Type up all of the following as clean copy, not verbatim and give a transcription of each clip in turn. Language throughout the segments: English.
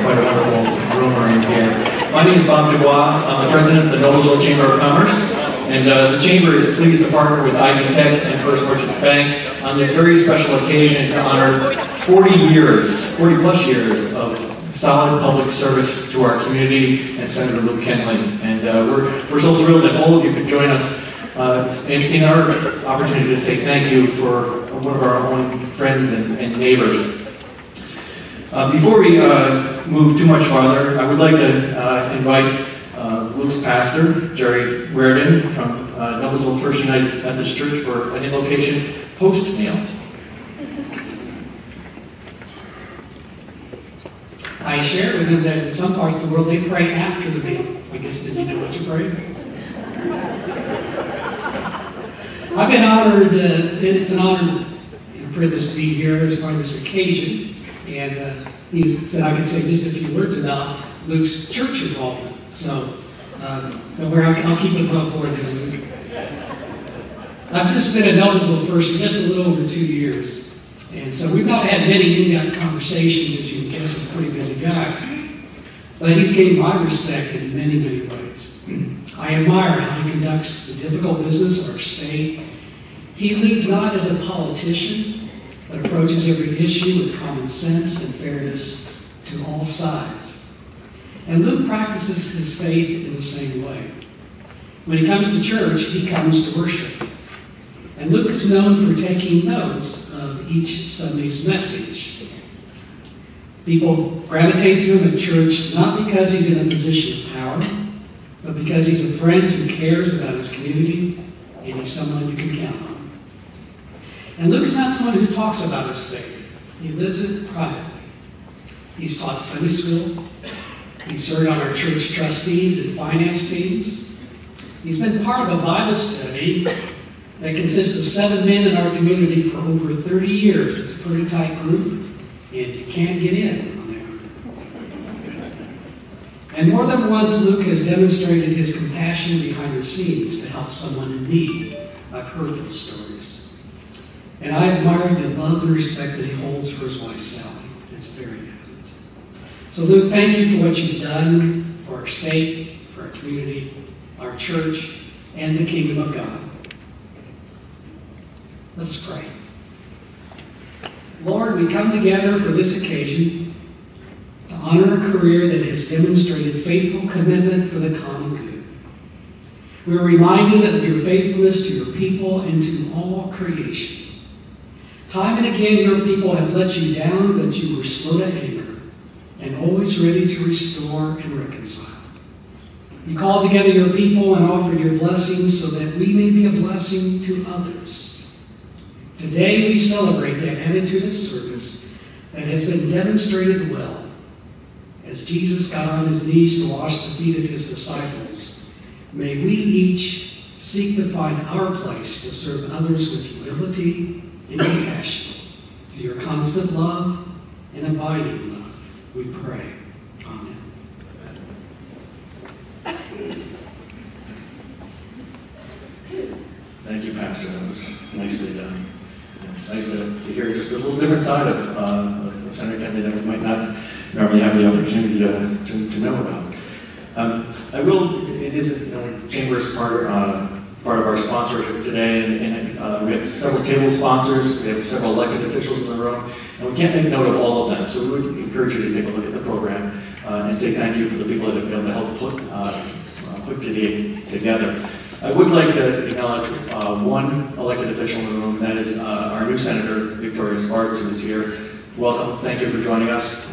quite a wonderful room we're in here. My name is Bob Dubois. I'm the president of the Noblesville Chamber of Commerce, and the Chamber is pleased to partner with Ivy Tech and First Merchants Bank on this very special occasion to honor 40 plus years of solid public service to our community and Senator Luke Kenley. And we're so thrilled that all of you could join us in our opportunity to say thank you for one of our own friends and neighbors. Before we move too much farther, I would like to invite Luke's pastor, Jerry Reardon, from Noblesville First United Methodist Church for an in-location post meal. I shared with him that in some parts of the world they pray after the meal. I guess, did you know what you prayed? I've been honored, it's an honor and a privilege to be here as part of this occasion. And he said I could say just a few words about Luke's church involvement. So, don't worry, I'll keep it above board there, Luke. I've just been at Noblesville First for just a little over 2 years. And so we've not had many in-depth conversations, as you can guess. He's a pretty busy guy. But he's gained my respect in many, many ways. I admire how he conducts the difficult business of our state. He leads not as a politician, but approaches every issue with common sense and fairness to all sides. And Luke practices his faith in the same way. When he comes to church, he comes to worship. And Luke is known for taking notes of each Sunday's message. People gravitate to him at church not because he's in a position of power, but because he's a friend who cares about his community, and he's someone you can count on. And Luke is not someone who talks about his faith. He lives it privately. He's taught Sunday school. He's served on our church trustees and finance teams. He's been part of a Bible study that consists of 7 men in our community for over 30 years. It's a pretty tight group, and you can't get in on that group. And more than once, Luke has demonstrated his compassion behind the scenes to help someone in need. I've heard those stories. And I admire the love and respect that he holds for his wife, Sally. It's very evident. So Luke, thank you for what you've done for our state, for our community, our church, and the kingdom of God. Let's pray. Lord, we come together for this occasion to honor a career that has demonstrated faithful commitment for the common good. We are reminded of your faithfulness to your people and to all creation. Time and again, your people have let you down, but you were slow to anger and always ready to restore and reconcile. You called together your people and offered your blessings so that we may be a blessing to others. Today we celebrate that attitude of service that has been demonstrated well as Jesus got on his knees to wash the feet of his disciples. May we each seek to find our place to serve others with humility and compassion, to your constant love and abiding love, we pray. Amen. Thank you, Pastor. That was nicely done. It's nice to hear just a little different side of Senator Kenley that we might not normally have the opportunity to know about. It is, Chamber is part of our sponsorship today, and we have several table sponsors, we have several elected officials in the room, and we can't make note of all of them, so we would encourage you to take a look at the program and say thank you for the people that have been able to help put together. I would like to acknowledge one elected official in the room, and that is our new Senator, Victoria Sparks, who is here. Welcome. Thank you for joining us.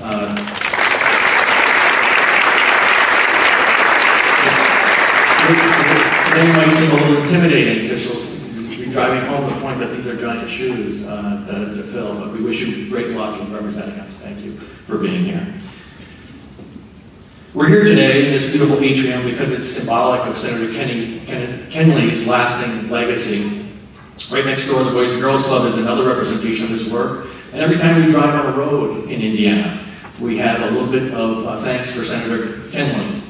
Today might seem a little intimidating. Officials be driving home the point that these are giant shoes to fill, but we wish you great luck in representing us. Thank you for being here. We're here today in this beautiful atrium because it's symbolic of Senator Kenley's lasting legacy. Right next door, the Boys and Girls Club is another representation of his work. And every time we drive on a road in Indiana, we have a little bit of thanks for Senator Kenley.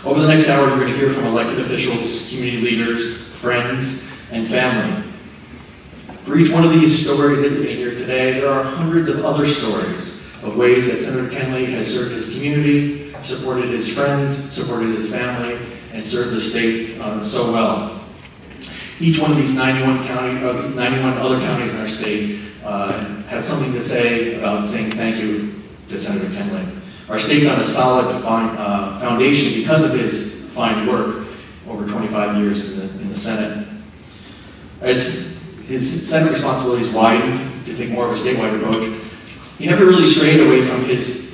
Over the next hour, you're going to hear from elected officials, community leaders, friends, and family. For each one of these stories that you may hear today, there are hundreds of other stories of ways that Senator Kenley has served his community, supported his friends, supported his family, and served the state so well. Each one of these 91 other counties in our state have something to say about saying thank you to Senator Kenley. Our state's on a solid foundation because of his fine work over 25 years in the Senate. As his Senate responsibilities widened to take more of a statewide approach, he never really strayed away from his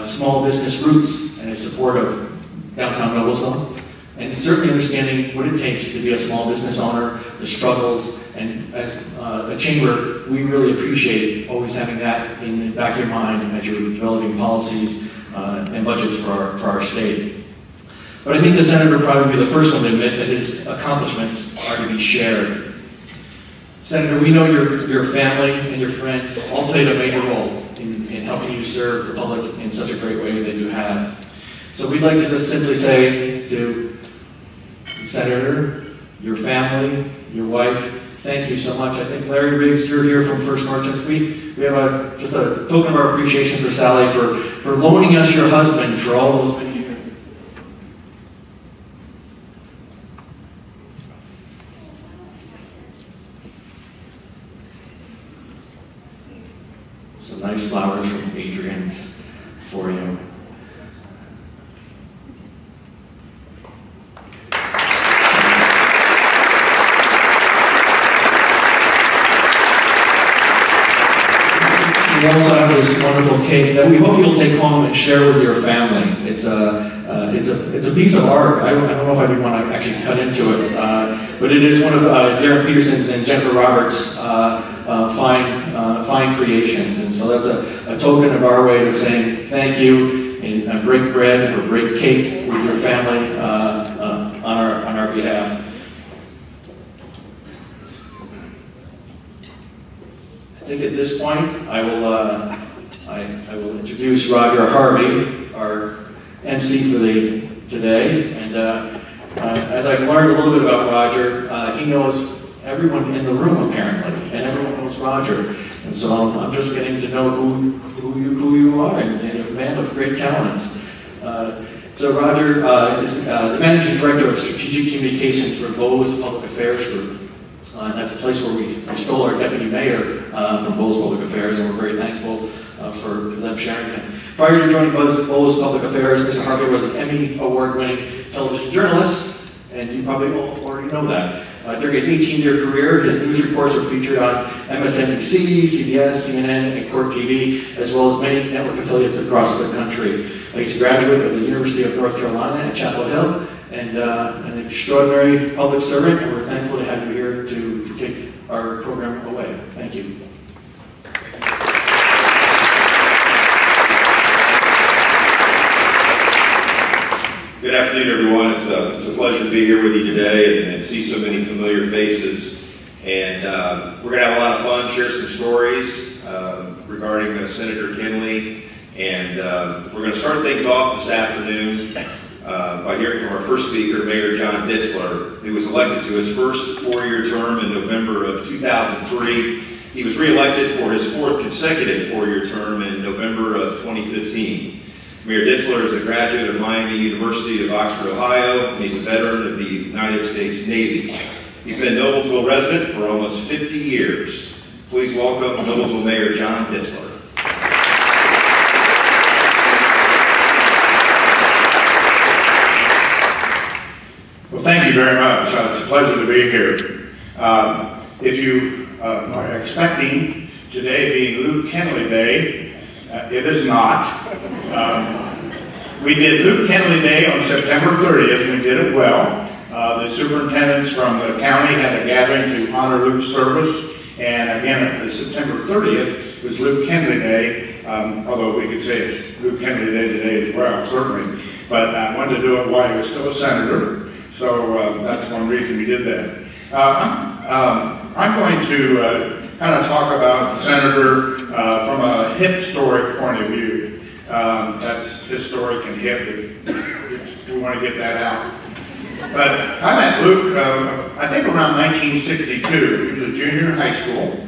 small business roots and his support of downtown Noblesville, and certainly understanding what it takes to be a small business owner, the struggles, and as a chamber, we really appreciate always having that in the back of your mind as you're developing policies and budgets for our state. But I think the Senator would probably be the first one to admit that his accomplishments are to be shared. Senator, we know your family and your friends all played a major role in helping you serve the public in such a great way that you have. So we'd like to just simply say to the Senator, your family, your wife, thank you so much. I think Larry Riggs, you're here from First Merchants. We have just a token of our appreciation for Sally for loaning us your husband for all those many years. Some nice flowers from Adrian's for you. We also have this wonderful cake that we hope you'll take home and share with your family. It's a piece of art. I don't know if I would want to actually cut into it, but it is one of Darren Peterson's and Jennifer Roberts' fine creations, and so that's a token of our way of saying thank you and break bread or break cake with your family on our behalf. I think at this point, I will introduce Roger Harvey, our MC for today. And as I've learned a little bit about Roger, he knows everyone in the room apparently, and everyone knows Roger. And so I'm just getting to know who you are, and a man of great talents. So Roger is the Managing Director of Strategic Communications for Bose Public Affairs Group. That's a place where we stole our deputy mayor from Bose Public Affairs, and we're very thankful for them sharing him. Prior to joining Bose Public Affairs, Mr. Harvey was an Emmy Award-winning television journalist, and you probably all already know that. During his 18-year career, his news reports were featured on MSNBC, CBS, CNN, and Court TV, as well as many network affiliates across the country. He's a graduate of the University of North Carolina at Chapel Hill, and an extraordinary public servant, and we're thankful to have you here to take our program away. Thank you. Good afternoon, everyone. It's a pleasure to be here with you today and see so many familiar faces. And we're going to have a lot of fun, share some stories regarding Senator Kenley. And we're going to start things off this afternoon by hearing from our first speaker, Mayor John Ditzler, who was elected to his first four-year term in November of 2003. He was re-elected for his fourth consecutive four-year term in November of 2015. Mayor Ditzler is a graduate of Miami University of Oxford, Ohio, and he's a veteran of the United States Navy. He's been a Noblesville resident for almost 50 years. Please welcome Noblesville Mayor John Ditzler. Well, thank you very much. It's a pleasure to be here. If you are expecting today being Luke Kenley Day, it is not. We did Luke Kenley Day on September 30th, and we did it well. The superintendents from the county had a gathering to honor Luke's service, and again, the September 30th was Luke Kenley Day, although we could say it's Luke Kenley Day today as well, certainly. But I wanted to do it while he was still a senator, so that's one reason we did that. I'm going to kind of talk about the senator from a historic point of view. That's historic and hip, if we want to get that out. But I met Luke, I think around 1962. He was a junior in high school.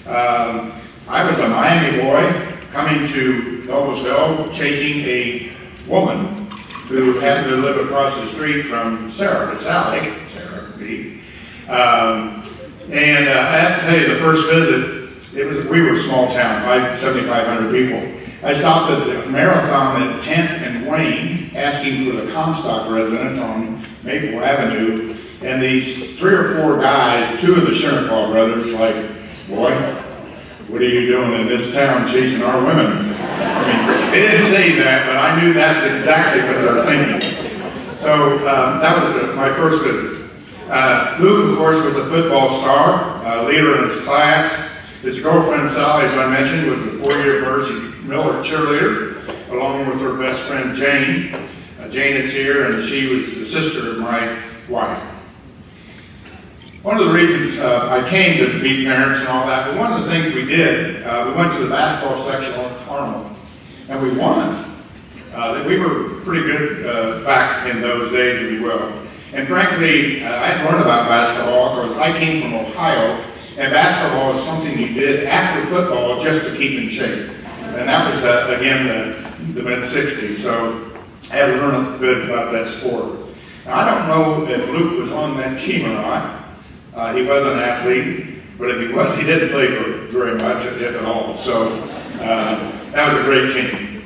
I was a Miami boy, coming to Noblesville, chasing a woman who happened to live across the street from Sarah, Sally, Sarah B. And I have to tell you, the first visit, we were a small town, 7,500 people. I stopped at the Marathon at 10th and Wayne, asking for the Comstock residence on Maple Avenue, and these 3 or 4 guys, 2 of the Shernick brothers, like, boy, what are you doing in this town chasing our women? I mean, they didn't say that, but I knew that's exactly what they're thinking. So that was my first visit. Luke, of course, was a football star, leader in his class. His girlfriend, Sally, as I mentioned, was a 4-year Mercy Miller cheerleader, along with her best friend, Jane. Jane is here, and she was the sister of my wife. One of the reasons I came to meet parents and all that, but one of the things we did, we went to the basketball section on Carmel, and we won. We were pretty good back in those days, if you will. And frankly, I had learned about basketball because I came from Ohio, and basketball is something you did after football just to keep in shape. And that was, again, the mid-'60s, so I had to learn a bit about that sport. Now, I don't know if Luke was on that team or not. He was an athlete, but if he was, he didn't play very much, if at all. So that was a great team.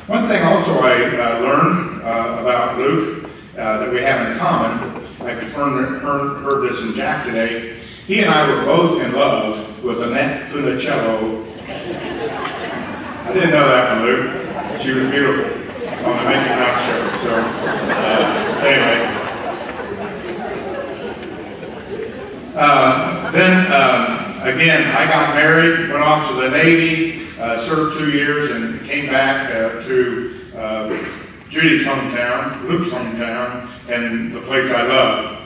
One thing also I learned about Luke that we have in common, I heard this in Jack today. He and I were both in love with Annette Funicello. I didn't know that one, Luke. She was beautiful on the Mickey Mouse show. So anyway. Again, I got married, went off to the Navy, served 2 years, and came back to Judy's hometown, Luke's hometown, and the place I love.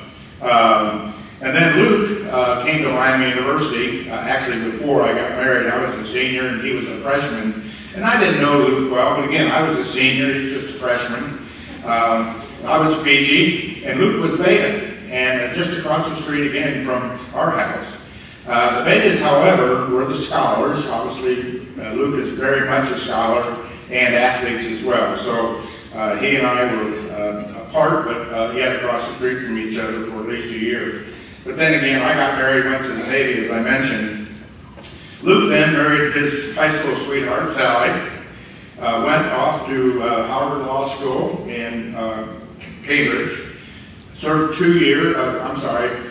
And then Luke came to Miami University. Actually, before I got married, I was a senior and he was a freshman. And I didn't know Luke well, but again, I was a senior, he's just a freshman. I was Fiji, and Luke was Beta, and just across the street again from our house. The Betas, however, were the scholars. Obviously, Luke is very much a scholar and athletes as well. So he and I were apart, but yet across the street from each other for at least a year. But then again, I got married, went to the Navy, as I mentioned. Luke then married his high school sweetheart, Sally, went off to Harvard Law School in Cambridge, served 2 years,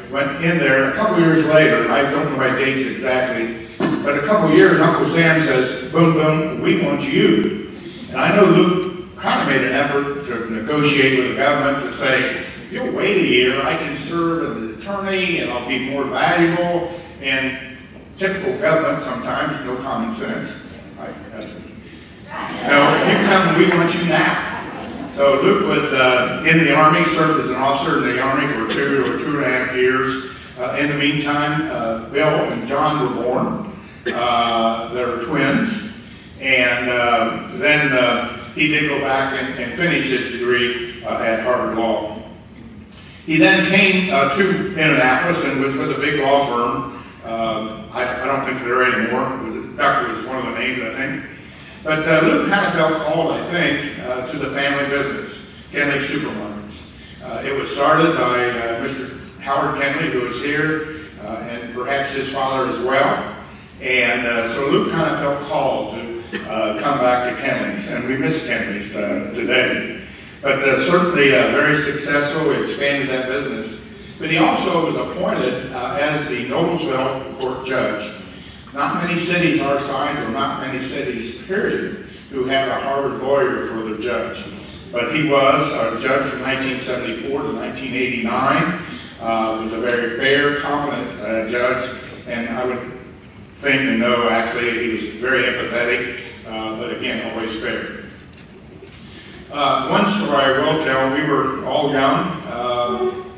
went in there a couple years later. I don't know my dates exactly, but a couple years, Uncle Sam says, boom, boom, we want you. And I know Luke kind of made an effort to negotiate with the government to say, if you'll wait a year, I can serve as an attorney and I'll be more valuable. And typical government sometimes, no common sense. No, you come, we want you now. So Luke was in the Army, served as an officer in the Army for 2 or 2.5 years. In the meantime, Bill and John were born. They're twins. And then he did go back and finish his degree at Harvard Law. He then came to Indianapolis and was with a big law firm. I don't think they're there anymore. Duck was one of the names, I think. But Luke kind of felt called, I think, to the family business, Kenley Supermarkets. It was started by Mr. Howard Kenley, who is here, and perhaps his father as well. And so Luke kind of felt called to come back to Kenley's, and we miss Kenley's today. But certainly very successful. We expanded that business. But he also was appointed as the Noblesville court judge. Not many cities our size, or not many cities, period, who have a Harvard lawyer for their judge. But he was a judge from 1974 to 1989. Was a very fair, competent judge, and I would think and know, actually, he was very empathetic, but again, always fair. One story I will tell, we were all young,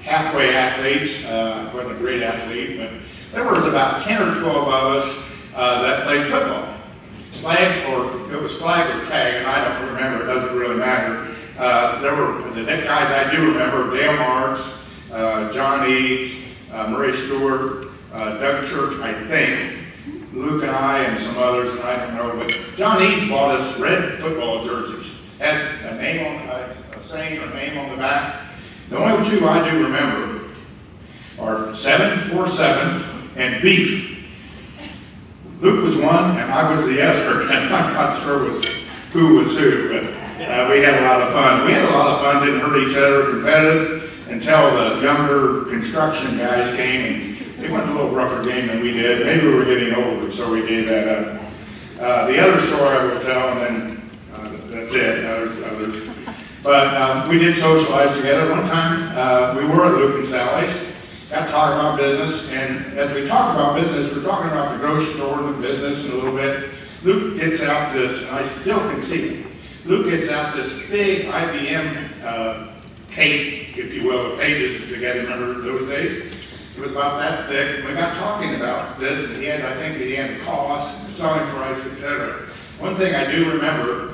halfway athletes. I wasn't a great athlete, but there was about 10 or 12 of us that played football. It was flag or tag, and I don't remember, it doesn't really matter. There were the guys I do remember, Dale Marks, John Eads, Murray Stewart, Doug Church, I think, Luke and I and some others, and I don't know, but John Eads bought us red football jerseys. Had a name on, a saying or name on the back. The only two I do remember are 747 and beef. Luke was one, and I was the other, and I'm not sure who was who, but we had a lot of fun. We had a lot of fun, didn't hurt each other, competitive, until the younger construction guys came, and they went a little rougher game than we did. Maybe we were getting older, so we gave that up. The other story I will tell, and then that's it, others. But we did socialize together. One time, we were at Luke and Sally's, got talking about business, and as we talk about business, we're talking about the grocery store and the business and a little bit. Luke gets out this, and I still can see it. Luke gets out this big IBM tape, if you will, of pages that you guys remember those days. It was about that thick. We got talking about this, and I think he had the cost, and the selling price, etc. One thing I do remember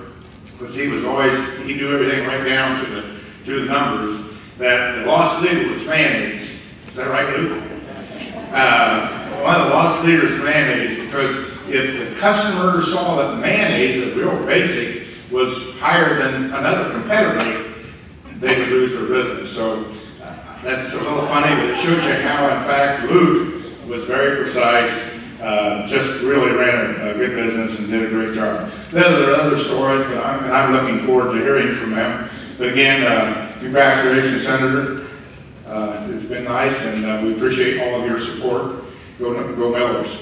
was he knew everything right down to the numbers. That the lost leader was mayonnaise. Is that right, Luke? One of the lost leaders mayonnaise, because if the customer saw that mayonnaise, a real basic, was higher than another competitor, they would lose their business. So that's a little funny, but it shows you how, in fact, Luke was very precise, just really ran a good business and did a great job. There are other stories, but I'm looking forward to hearing from them. But again, congratulations, Senator. It's been nice, and we appreciate all of your support. Go Mellors.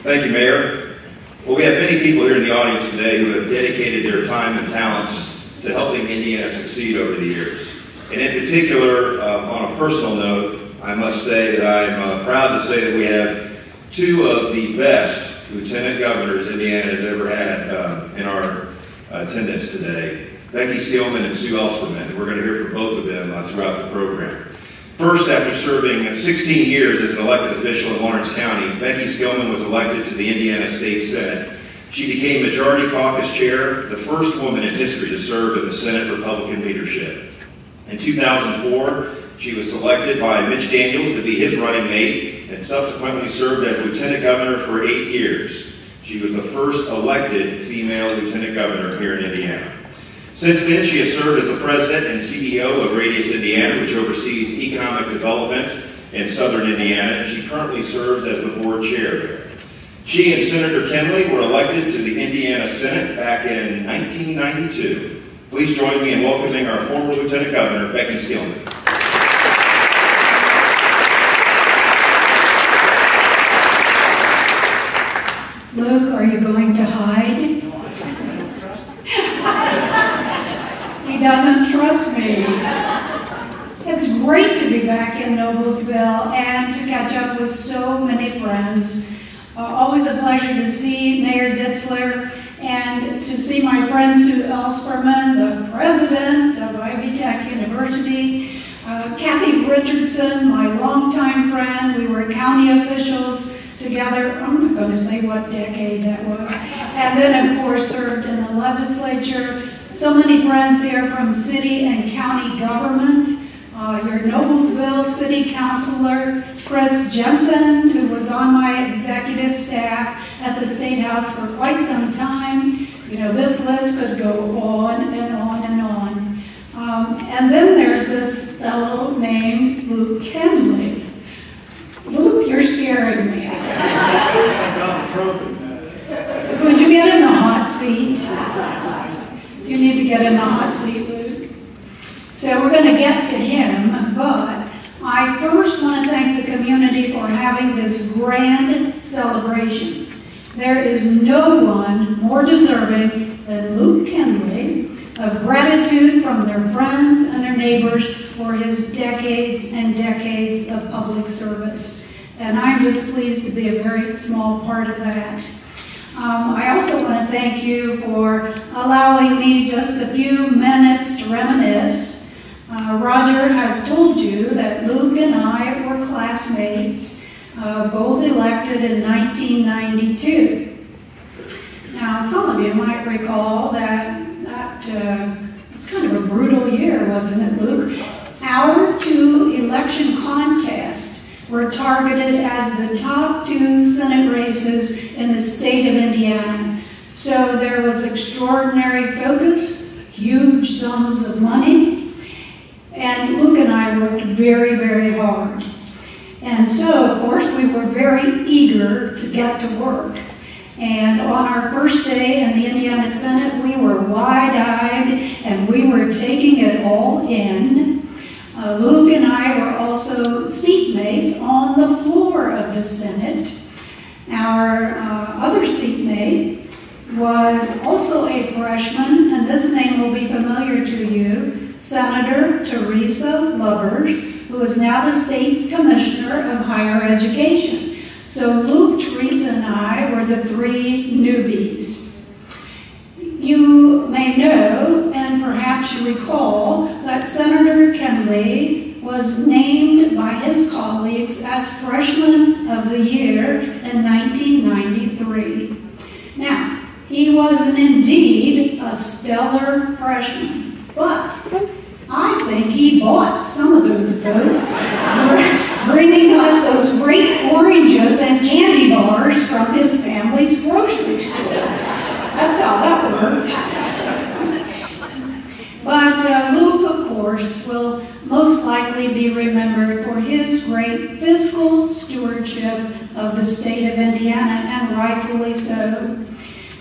Thank you, Mayor. Well, we have many people here in the audience today who have dedicated their time and talents to helping Indiana succeed over the years. And in particular, on a personal note, I must say that I'm proud to say that we have two of the best lieutenant governors Indiana has ever had in our attendance today, Becky Skillman and Sue Elsterman. We're going to hear from both of them throughout the program. First, after serving 16 years as an elected official in Lawrence County, Becky Skillman was elected to the Indiana State Senate. She became Majority Caucus Chair, the first woman in history to serve in the Senate Republican leadership. In 2004, she was selected by Mitch Daniels to be his running mate and subsequently served as Lieutenant Governor for 8 years. She was the first elected female Lieutenant Governor here in Indiana. Since then, she has served as the President and CEO of Radius Indiana, which oversees economic development in southern Indiana, and she currently serves as the board chair there. She and Senator Kenley were elected to the Indiana Senate back in 1992. Please join me in welcoming our former Lieutenant Governor, Becky Skillman. Luke, are you going to hide? He doesn't trust me. It's great to be back in Noblesville and to catch up with so many friends. Always a pleasure to see Mayor Ditzler and to see my friend Sue Elsperman, the president of Ivy Tech University, Kathy Richardson, my longtime friend. We were county officials together. I'm not going to say what decade that was. And then, of course, served in the legislature. So many friends here from city and county government. Your Noblesville City Councilor, Chris Jensen, who was on my executive staff at the State House for quite some time. You know, this list could go on and on and on. And then there's this fellow named Luke Kenley. Luke, you're scaring me. Would you get in the hot seat? You need to get in the hot seat, Luke. So we're going to get to him, but I first want to thank the community for having this grand celebration. There is no one more deserving than Luke Kenley of gratitude from their friends and their neighbors for his decades and decades of public service. And I'm just pleased to be a very small part of that. I also want to thank you for allowing me just a few minutes to reminisce. Roger has told you that Luke and I were classmates, both elected in 1992. Now, some of you might recall that was kind of a brutal year, wasn't it, Luke? our two election contests were targeted as the top two Senate races in the state of Indiana. So there was extraordinary focus, huge sums of money, and Luke and I worked very, very hard. And so, of course, we were very eager to get to work. And on our first day in the Indiana Senate, we were wide-eyed and we were taking it all in. Luke and I were also seatmates on the floor of the Senate. Our other seatmate was also a freshman, and this name will be familiar to you, Senator Teresa Lubbers, who is now the state's Commissioner of Higher Education. So Luke, Teresa, and I were the three newbies. You may know, and perhaps you recall, that Senator Kenley was named by his colleagues as Freshman of the Year in 1993. Now, he was indeed a stellar freshman, but I think he bought some of those votes, bringing us those great oranges and candy bars from his family's grocery store. That's how that worked. But Luke, of course, will most likely be remembered for his great fiscal stewardship of the state of Indiana, and rightfully so.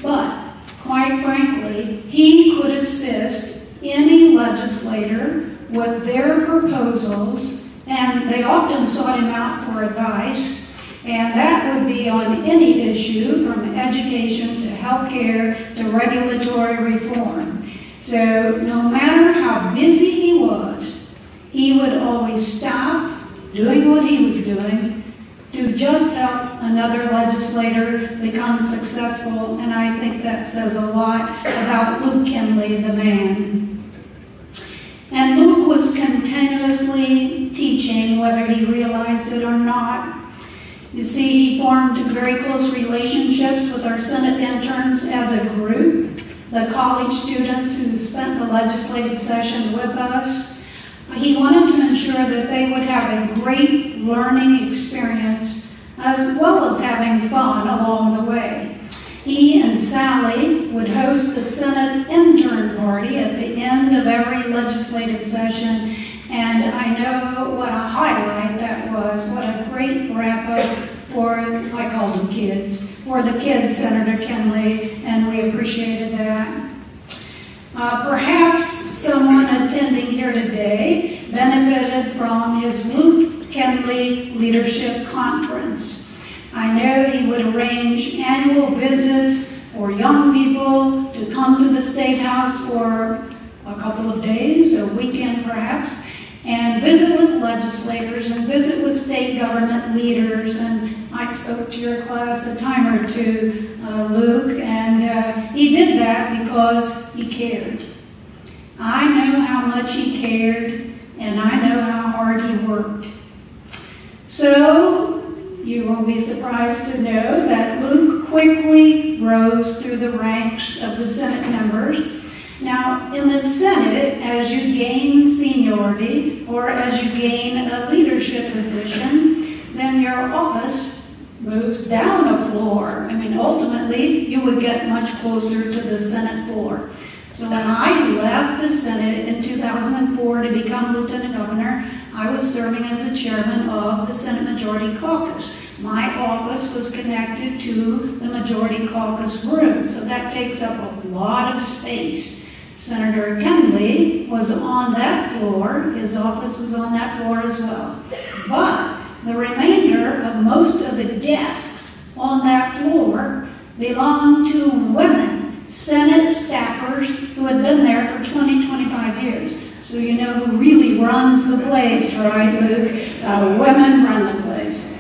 But, quite frankly, he could assist any legislator with their proposals, and they often sought him out for advice, and that would be on any issue from education to healthcare to regulatory reform. So no matter how busy he would always stop doing what he was doing to just help another legislator become successful, and I think that says a lot about Luke Kenley, the man. And Luke was continuously teaching, whether he realized it or not. You see, he formed very close relationships with our Senate interns as a group, the college students who spent the legislative session with us. He wanted to ensure that they would have a great learning experience as well as having fun along the way. He and Sally would host the Senate intern party at the end of every legislative session, and I know what a highlight that was, what a great wrap-up for, I called them kids, for the kids, Senator Kenley, and we appreciated that. Perhaps someone attending here today benefited from his Luke Kenley Leadership Conference. I know he would arrange annual visits for young people to come to the State House for a couple of days, a weekend perhaps, and visit with legislators and visit with state government leaders. And I spoke to your class a time or two, Luke, and he did that because he cared. I know how much he cared, and I know how hard he worked. So, you won't be surprised to know that Luke quickly rose through the ranks of the Senate members. Now, in the Senate, as you gain seniority or as you gain a leadership position, then your office moves down a floor. I mean, ultimately, you would get much closer to the Senate floor. So when I left the Senate in 2004 to become Lieutenant Governor, I was serving as the chairman of the Senate Majority Caucus. My office was connected to the Majority Caucus room, so that takes up a lot of space. Senator Kenley was on that floor. His office was on that floor as well. But the remainder of most of the desks on that floor belonged to women, Senate staffers who had been there for 20, 25 years. So you know who really runs the place, right, Luke? Women run the place.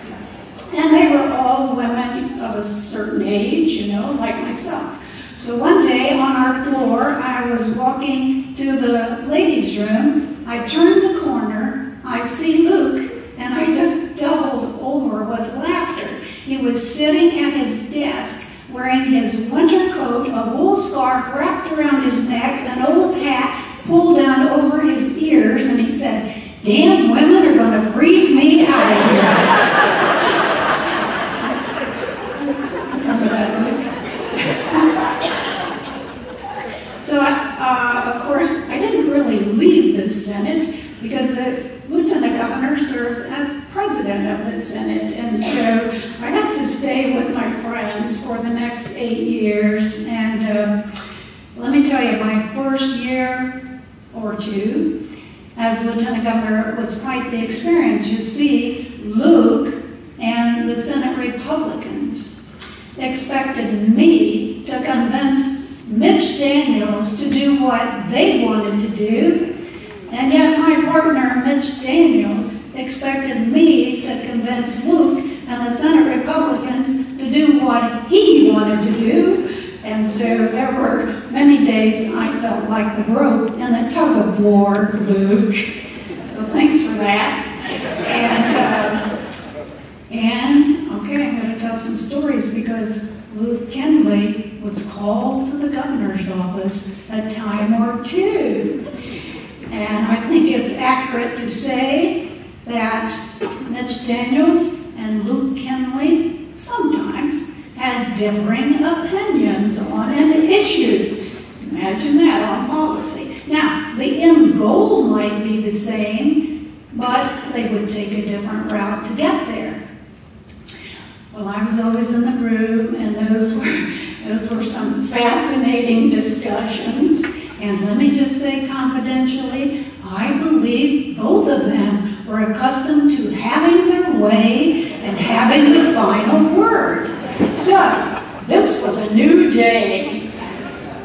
And they were all women of a certain age, you know, like myself. So one day on our floor, I was walking to the ladies' room. I turned the corner, I see Luke, and I just doubled over with laughter. He was sitting at his desk wearing his winter coat, a wool scarf wrapped around his neck, an old hat pulled down over his ears, and he said, damn women are going to freeze me out of here. Remember that, Luke? So, of course, I didn't really leave the Senate because the Lieutenant Governor serves as president of the Senate, and so I got to stay with my friends for the next 8 years. And let me tell you, my first year or two as Lieutenant Governor was quite the experience. You see, Luke and the Senate Republicans expected me to convince Mitch Daniels to do what they wanted to do, and yet my partner, Mitch Daniels, expected me to convince Luke and the Senate Republicans to do what he wanted to do. And so there were many days I felt like the rope in a tug of war, Luke. So thanks for that. And okay, I'm going to tell some stories because Luke Kenley was called to the governor's office a time or two. And I think it's accurate to say that Mitch Daniels and Luke Kenley sometimes had differing opinions on an issue. Imagine that on policy. Now, the end goal might be the same, but they would take a different route to get there. Well, I was always in the room, and those were some fascinating discussions. And let me just say confidentially, I believe both of them were accustomed to having their way and having the final word. So, this was a new day.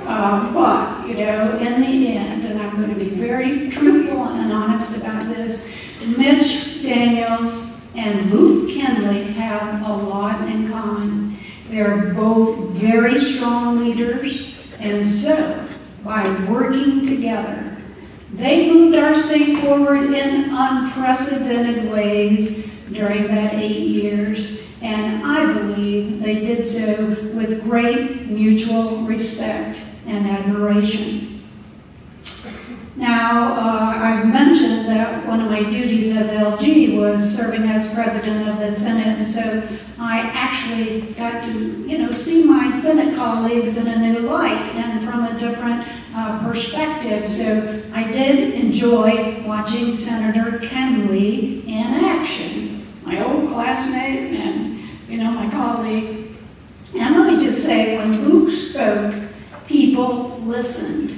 But, you know, in the end, and I'm going to be very truthful and honest about this, Mitch Daniels and Luke Kenley have a lot in common. They're both very strong leaders, and so, by working together, they moved our state forward in unprecedented ways during that 8 years, and I believe they did so with great mutual respect and admiration. Now, I've mentioned that one of my duties as LG was serving as president of the Senate, and so I actually got to, see my Senate colleagues in a new light and from a different perspective. So I did enjoy watching Senator Kenley in action, my old classmate and, my colleague. And let me just say, when Luke spoke, people listened.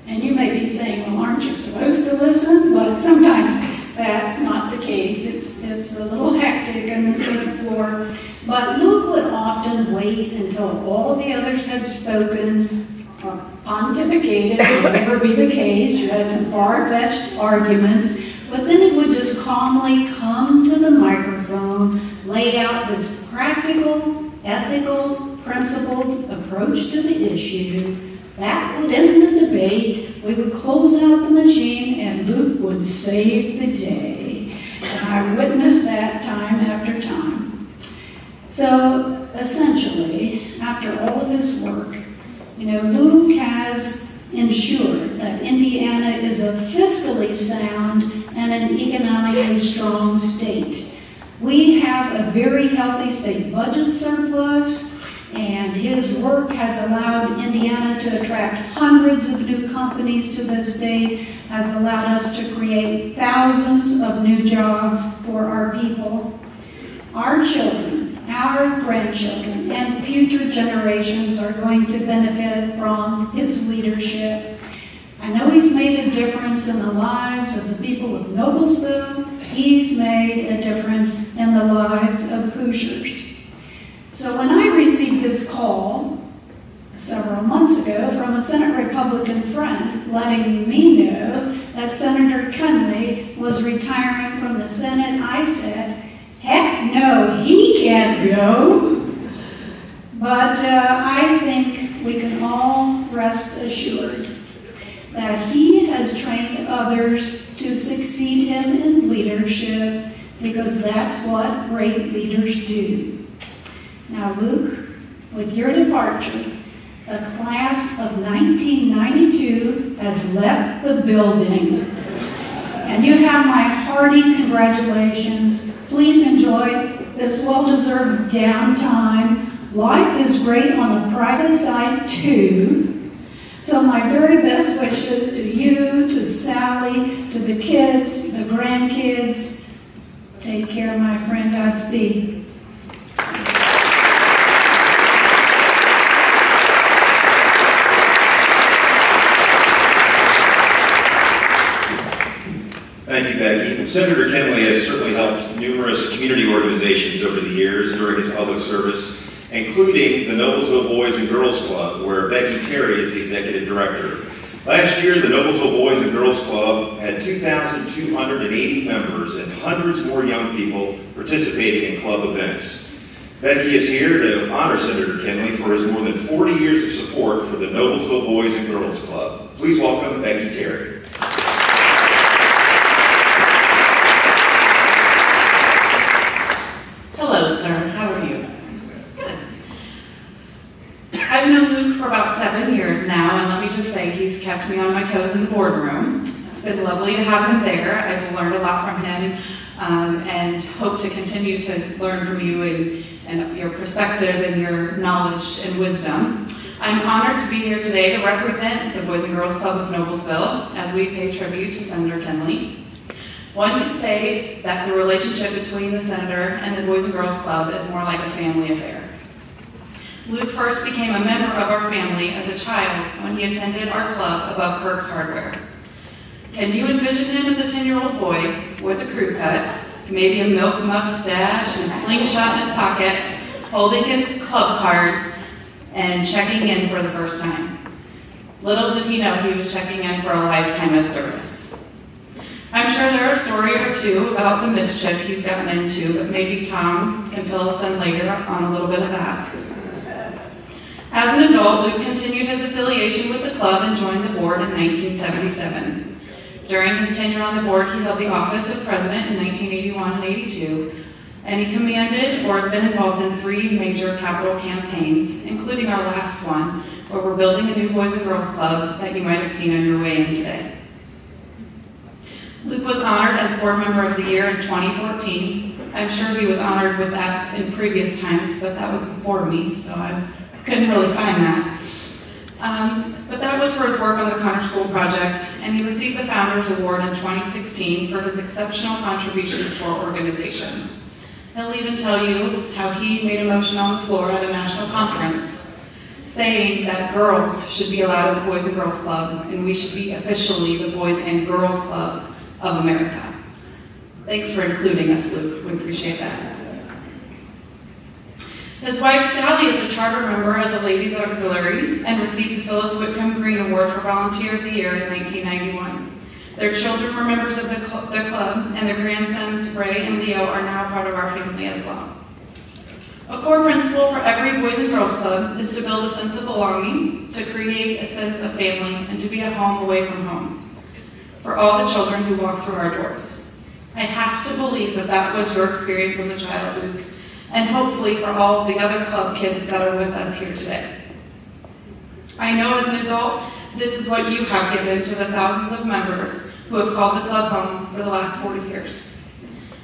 And you may be saying, well, aren't you supposed to listen? But sometimes that's not the case. It's a little hectic on the Senate floor. But Luke would often wait until all the others had spoken or pontificated, whatever be the case. You had some far-fetched arguments. But then he would just calmly come to the microphone, lay out this practical, ethical, principled approach to the issue. That would end the debate. We would close out the machine, and Luke would save the day. And I witnessed that time after time. So, essentially, after all of his work, Luke has ensured that Indiana is a fiscally sound and an economically strong state. We have a very healthy state budget surplus, and his work has allowed Indiana to attract hundreds of new companies to the state, has allowed us to create thousands of new jobs for our people. Our children, our grandchildren, and future generations are going to benefit from his leadership. I know he's made a difference in the lives of the people of Noblesville. He's made a difference in the lives of Hoosiers. So when I received this call several months ago from a Senate Republican friend letting me know that Senator Kenley was retiring from the Senate, I said, heck no, he can't go. But I think we can all rest assured that he has trained others to succeed him in leadership, because that's what great leaders do. Now, Luke, with your departure, the class of 1992 has left the building. And you have my hearty congratulations. Please enjoy this well-deserved downtime. Life is great on the private side too. So my very best wishes to you, to Sally, to the kids, the grandkids. Take care, my friend. Godspeed. Thank you, Becky. Senator Kenley has certainly helped numerous community organizations over the years during his public service, including the Noblesville Boys and Girls Club, where Becky Terry is the executive director. Last year, the Noblesville Boys and Girls Club had 2,280 members and hundreds more young people participating in club events. Becky is here to honor Senator Kenley for his more than 40 years of support for the Noblesville Boys and Girls Club. Please welcome Becky Terry. Hello, sir. How are you? Good. I've known Luke for about 7 years now, and let me just say he's kept me on my toes in the boardroom. It's been lovely to have him there. I've learned a lot from him and hope to continue to learn from you and your perspective and your knowledge and wisdom. I'm honored to be here today to represent the Boys and Girls Club of Noblesville as we pay tribute to Senator Kenley. One could say that the relationship between the Senator and the Boys and Girls Club is more like a family affair. Luke first became a member of our family as a child when he attended our club above Kirk's Hardware. Can you envision him as a 10-year-old boy with a crew cut, maybe a milk mustache and a slingshot in his pocket, holding his club card and checking in for the first time? Little did he know he was checking in for a lifetime of service. I'm sure there are a story or two about the mischief he's gotten into, but maybe Tom can fill us in later on a little bit of that. As an adult, Luke continued his affiliation with the club and joined the board in 1977. During his tenure on the board, he held the office of president in 1981 and 82, and he commanded or has been involved in 3 major capital campaigns, including our last one, where we're building a new Boys and Girls Club that you might have seen on your way in today. Luke was honored as Board Member of the Year in 2014. I'm sure he was honored with that in previous times, but that was before me, so I couldn't really find that. But that was for his work on the Connor School project, and he received the Founders Award in 2016 for his exceptional contributions to our organization. He'll even tell you how he made a motion on the floor at a national conference saying that girls should be allowed in the Boys and Girls Club, and we should be officially the Boys and Girls Club of America. Thanks for including us, Luke. We appreciate that. His wife, Sally, is a charter member of the Ladies Auxiliary and received the Phyllis Whitcomb Green Award for Volunteer of the Year in 1991. Their children were members of the club, and their grandsons, Ray and Leo, are now part of our family as well. A core principle for every Boys and Girls Club is to build a sense of belonging, to create a sense of family, and to be a home away from home for all the children who walk through our doors. I have to believe that that was your experience as a child, Luke, and hopefully for all the other club kids that are with us here today. I know as an adult, this is what you have given to the thousands of members who have called the club home for the last 40 years.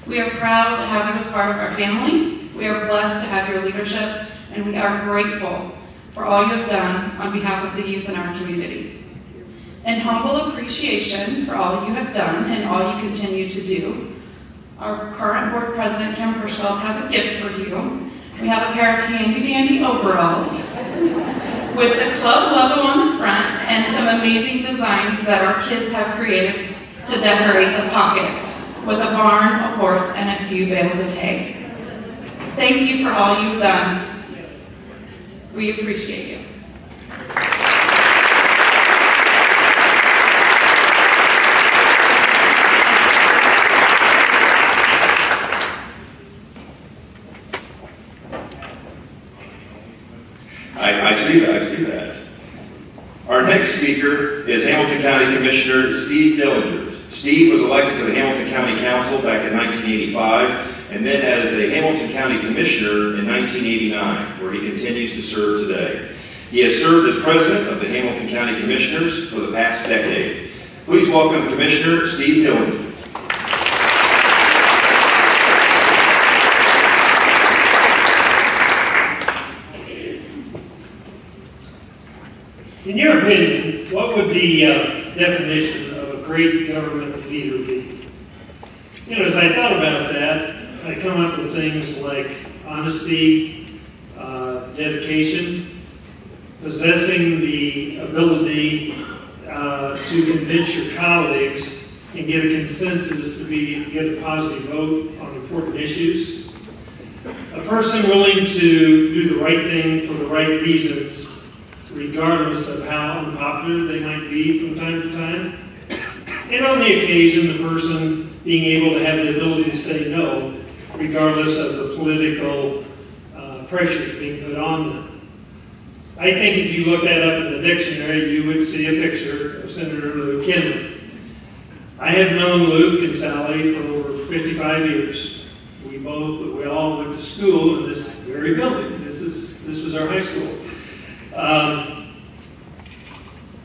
We are proud to have you as part of our family. We are blessed to have your leadership, and we are grateful for all you have done on behalf of the youth in our community. In humble appreciation for all you have done and all you continue to do, our current board president, Kim Hirschfeld, has a gift for you. We have a pair of handy-dandy overalls with the club logo on the front and some amazing designs that our kids have created to decorate the pockets with a barn, a horse, and a few bales of hay. Thank you for all you've done. We appreciate you. I see that. Our next speaker is Hamilton County Commissioner Steve Dillinger. Steve was elected to the Hamilton County Council back in 1985, and then as a Hamilton County Commissioner in 1989, where he continues to serve today. He has served as President of the Hamilton County Commissioners for the past decade. Please welcome Commissioner Steve Dillinger. In your opinion, what would the definition of a great government leader be? You know, as I thought about that, I come up with things like honesty, dedication, possessing the ability to convince your colleagues and get a consensus to get a positive vote on important issues. A person willing to do the right thing for the right reasons, regardless of how unpopular they might be from time to time. And on the occasion, the person being able to have the ability to say no, regardless of the political pressures being put on them. I think if you look that up in the dictionary, you would see a picture of Senator Luke Kenley. I have known Luke and Sally for over 55 years. We all went to school in this very building. This was our high school.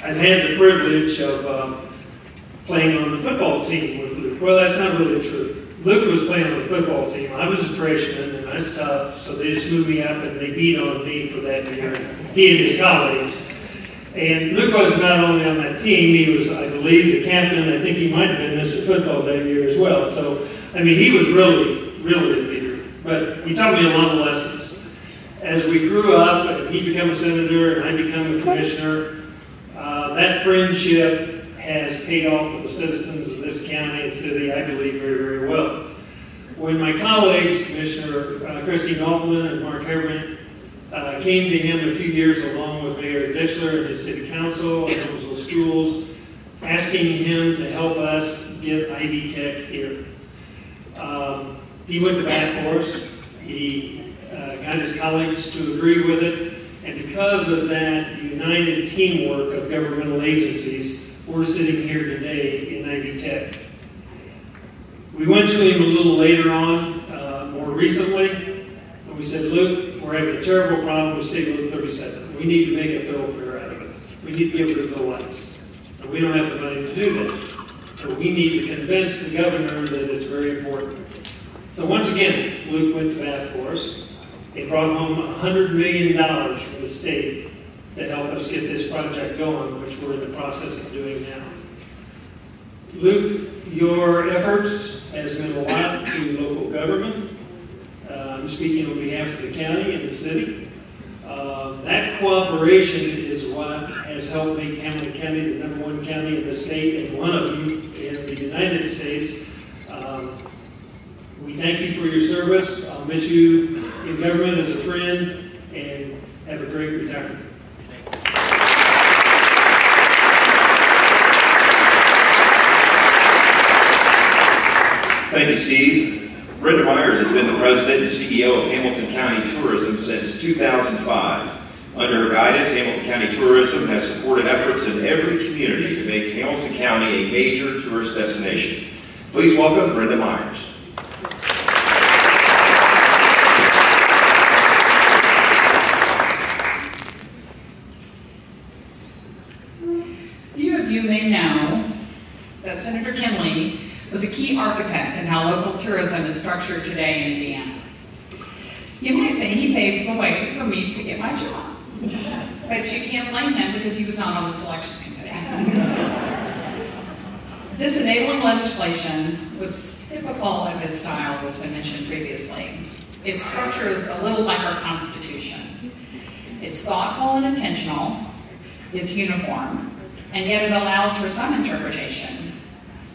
I've had the privilege of playing on the football team with Luke. Well, that's not really true. Luke was playing on the football team. I was a freshman, and I was tough, so they just moved me up, and they beat on me for that year, he and his colleagues. And Luke was not only on that team, he was, I believe, the captain. I think he might have been Mr. Football that year as well. So, I mean, he was really, really a leader. But he taught me a lot of lessons. As we grew up, and he became a senator, and I became a commissioner, that friendship has paid off for the citizens of this county and city, I believe, very, very well. When my colleagues, Commissioner Christy Noltman and Mark Herman, came to him a few years along with Mayor Dischler and his city council and Noblesville schools, asking him to help us get Ivy Tech here. He went to bat for us. He got his colleagues to agree with it. And because of that united teamwork of governmental agencies, we're sitting here today in Ivy Tech. We went to him a little later on, more recently, and we said, Luke, we're having a terrible problem with State Road 37. We need to make a thoroughfare out of it. We need to get rid of the lights. And we don't have the money to do that. So we need to convince the governor that it's very important. So once again, Luke went to bat for us. He brought home $100 million from the state to help us get this project going, which we're in the process of doing now. Luke, your efforts has meant a lot to local government. I'm speaking on behalf of the county and the city. That cooperation is what has helped make Hamilton County the #1 county in the state and one of them in the United States. We thank you for your service. I'll miss you in government as a friend, and have a great retirement. Thank you, Steve. Brenda Myers has been the president and CEO of Hamilton County Tourism since 2005. Under her guidance, Hamilton County Tourism has supported efforts in every community to make Hamilton County a major tourist destination. Please welcome Brenda Myers. Few of you may know that Senator Kenley was a key architect in how local tourism is structured today in Indiana. You might say he paved the way for me to get my job, but you can't blame him because he was not on the selection committee. This enabling legislation was typical of his style, as I mentioned previously. Its structure is a little like our Constitution. It's thoughtful and intentional, it's uniform, and yet it allows for some interpretation,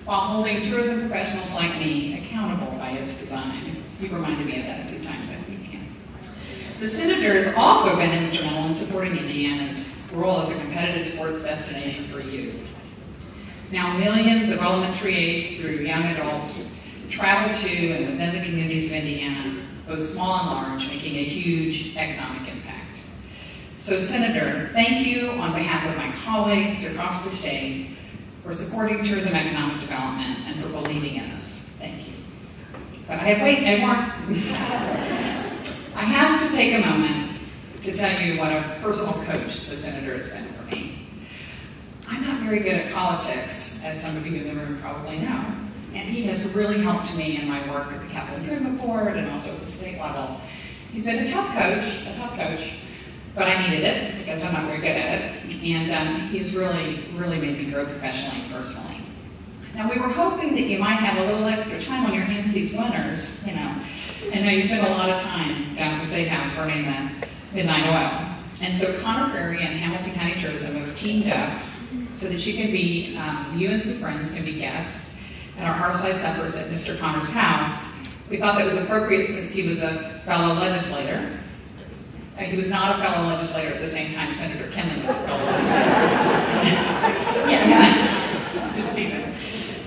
while holding tourism professionals like me accountable by its design. You've reminded me of that a few times, I think. The senator has also been instrumental in supporting Indiana's role as a competitive sports destination for youth. Now, millions of elementary age through young adults travel to and within the communities of Indiana, both small and large, making a huge economic impact. So, Senator, thank you on behalf of my colleagues across the state for supporting tourism economic development and for believing in us. Thank you. But I have more. I have to take a moment to tell you what a personal coach the senator has been for me. I'm not very good at politics, as some of you in the room probably know, and he has really helped me in my work at the Capital Improvement Board and also at the state level. He's been a tough coach, but I needed it because I'm not very good at it. And he's really made me grow professionally and personally. Now, we were hoping that you might have a little extra time on your hands these winters, you know. I know you spend a lot of time down at the State House burning the midnight oil. And so Conner Prairie and Hamilton County Tourism have teamed up so that you can be, you and some friends can be guests at our Hearthside suppers at Mr. Conner's house. We thought that was appropriate since he was a fellow legislator. He was not a fellow legislator at the same time Senator Kenley was a fellow legislator. Yeah, just teasing.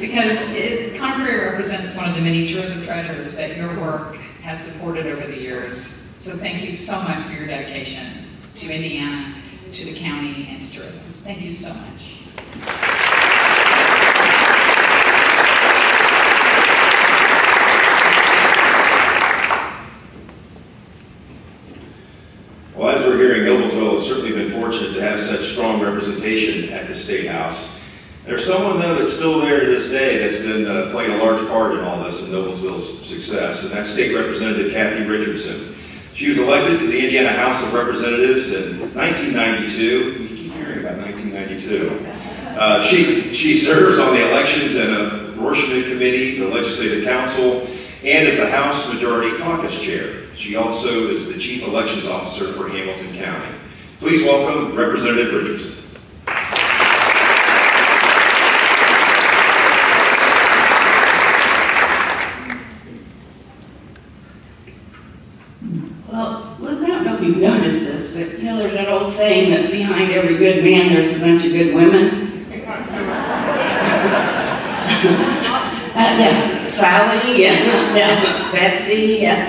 Because Conner Prairie represents one of the many tourism treasures that your work has supported over the years. So thank you so much for your dedication to Indiana, to the county, and to tourism. Thank you so much. Well, as we're hearing, Noblesville has certainly been fortunate to have such strong representation at the State House. There's someone, though, that's still there to this day that's been playing a large part in all this and Noblesville's success, and that's State Representative Kathy Richardson. She was elected to the Indiana House of Representatives in 1992. You keep hearing about 1992. She serves on the Elections and Apportionment Committee, the Legislative Council, and as the House Majority Caucus Chair. She also is the Chief Elections Officer for Hamilton County. Please welcome Representative Richardson. Well, Luke, I don't know if you've noticed this, but you know, there's that old saying that behind every good man, there's a bunch of good women. Yeah, Sally, yeah, Betsy, yeah.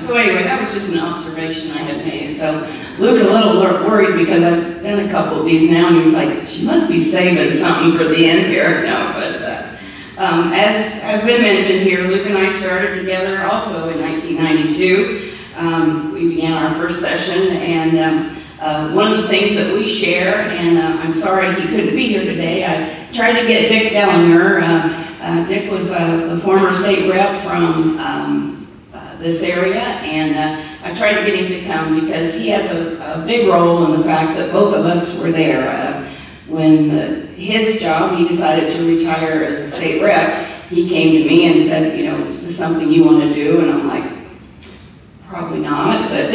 So anyway, that was just an observation I had made. So Luke's a little worried because I've done a couple of these now, and he's like, she must be saving something for the end here. No, but as has been mentioned here, Luke and I started together also in 1992. We began our first session, and one of the things that we share, and I'm sorry he couldn't be here today, I tried to get Dick Dellinger. Dick was the former state rep from this area, and I tried to get him to come because he has a big role in the fact that both of us were there. When his job, he decided to retire as a state rep, he came to me and said, you know, is this something you want to do? And I'm like, probably not, but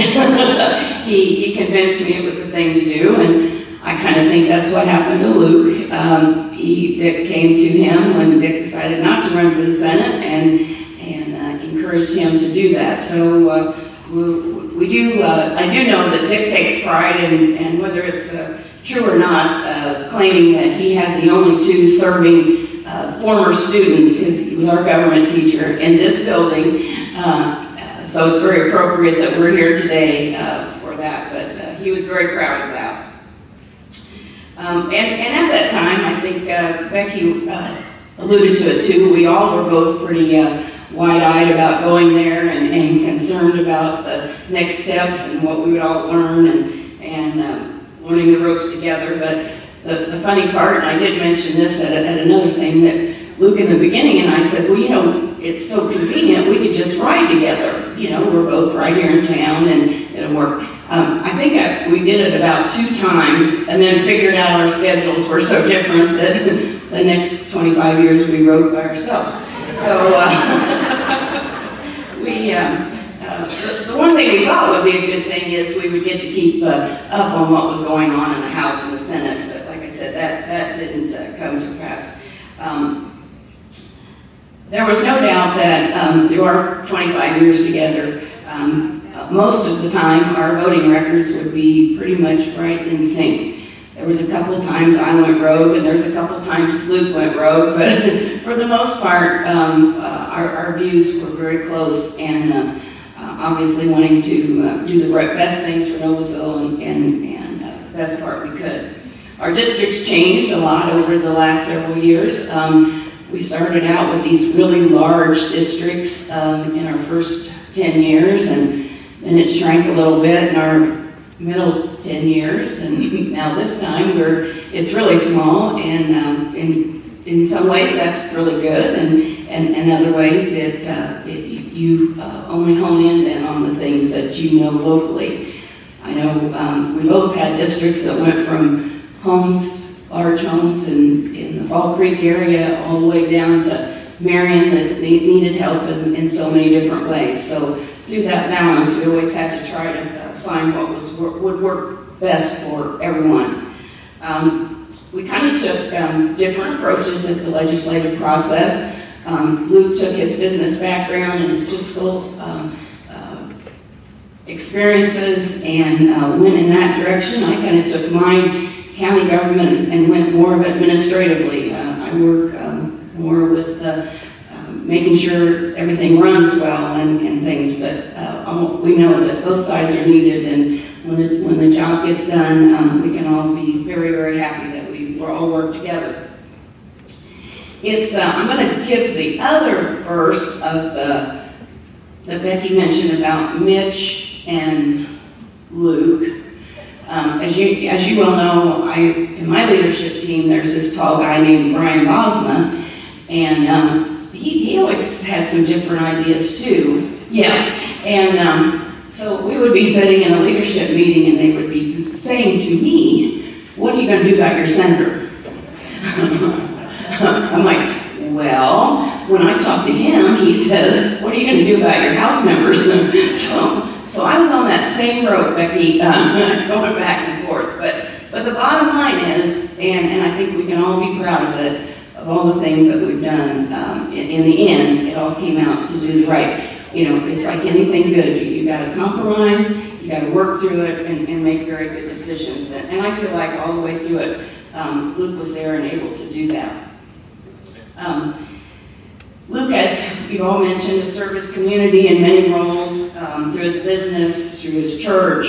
he convinced me it was the thing to do, and I kind of think that's what happened to Luke. Dick came to him when Dick decided not to run for the Senate, and encouraged him to do that. So I do know that Dick takes pride in, and whether it's true or not, claiming that he had the only two serving former students. He was our government teacher in this building. So it's very appropriate that we're here today for that, but he was very proud of that. And at that time, I think Becky alluded to it too, we all were both pretty wide-eyed about going there and concerned about the next steps and what we would all learn and learning the ropes together. But the funny part, and I did mention this at another thing, that Luke in the beginning and I said, well, you know, it's so convenient, we could just ride together. You know, we're both right here in town and it'll work. I think we did it about 2 times and then figured out our schedules were so different that the next 25 years we rode by ourselves. So the one thing we thought would be a good thing is we would get to keep up on what was going on in the House and the Senate. But like I said, that didn't come to pass. There was no doubt that through our 25 years together, most of the time our voting records would be pretty much right in sync. There was a couple of times I went rogue, and there's a couple of times Luke went rogue, but for the most part, our views were very close, and obviously wanting to do the best things for Noblesville and the best part we could. Our districts changed a lot over the last several years. We started out with these really large districts in our first 10 years, and then it shrank a little bit in our middle 10 years, and now this time it's really small, and in some ways that's really good, and in other ways you only hone in then on the things that you know locally. I know we both had districts that went from homes, large homes in the Fall Creek area, all the way down to Marion that needed help in so many different ways. So through that balance, we always had to try to find what would work best for everyone. We kind of took different approaches at the legislative process. Luke took his business background and his fiscal experiences and went in that direction. I kind of took my county government and went more of administratively. I work more with making sure everything runs well and things, but we know that both sides are needed, and when the job gets done, we can all be very, very happy that we all work together. I'm going to give the other verse of that Becky mentioned about Mitch and Luke. As you well know, in my leadership team, there's this tall guy named Brian Bosma, and he always had some different ideas too. Yeah, and so we would be sitting in a leadership meeting, and they would be saying to me, "What are you going to do about your senator?" I'm like, well, when I talk to him, he says, "What are you going to do about your House members?" So I was on that same road, Becky, going back and forth. But the bottom line is, and I think we can all be proud of it, of all the things that we've done, in the end, it all came out to do the right. It's like anything good. You got to compromise, you got to work through it, and make very good decisions. And I feel like all the way through it, Luke was there and able to do that. Luke, as you've all mentioned, has served his community in many roles, through his business, through his church,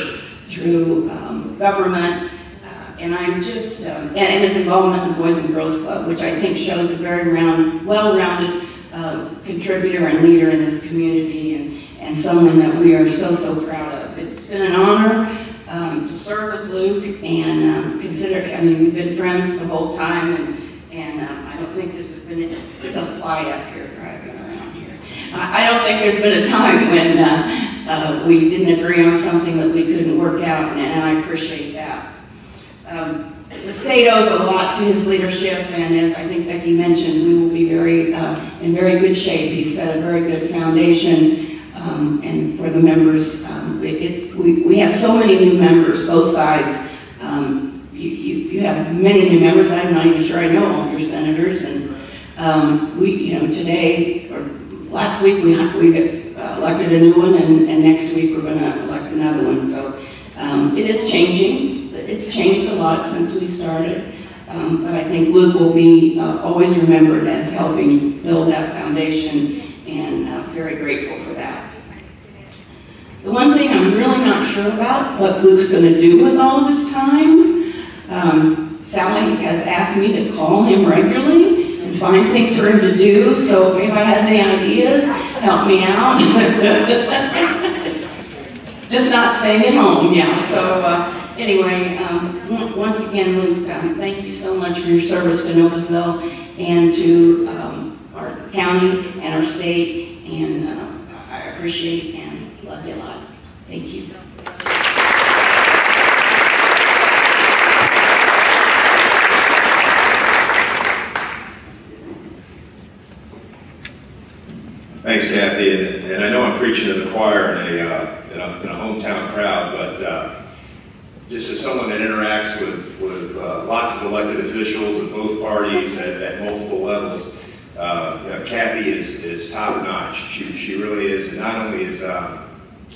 through government, and I'm just, and his involvement in the Boys and Girls Club, which I think shows a very well-rounded contributor and leader in this community, and someone that we are so proud of. It's been an honor to serve with Luke, and we've been friends the whole time, and I don't think there's a fly up here driving around here. I don't think there's been a time when we didn't agree on something that we couldn't work out, and I appreciate that. The state owes a lot to his leadership, and as I think Becky mentioned, we will be in very good shape. He set a very good foundation, and for the members, we have so many new members, both sides. You have many new members. I'm not even sure I know all your senators, and today or last week we elected a new one, and next week we're going to elect another one. So it is changing. It's changed a lot since we started, but I think Luke will be always remembered as helping build that foundation, and very grateful for that. The one thing I'm really not sure about, what Luke's going to do with all of his time. Sally has asked me to call him regularly and find things for him to do, so if anybody has any ideas, help me out. Just not staying at home, yeah. So anyway, once again, Luke, thank you so much for your service to Noblesville and to our county and our state, and I appreciate and love you a lot. Thank you. Thanks, Kathy, and I know I'm preaching to the choir in a hometown crowd, but just as someone that interacts with lots of elected officials of both parties at multiple levels, Kathy is top notch. She really is, and not only is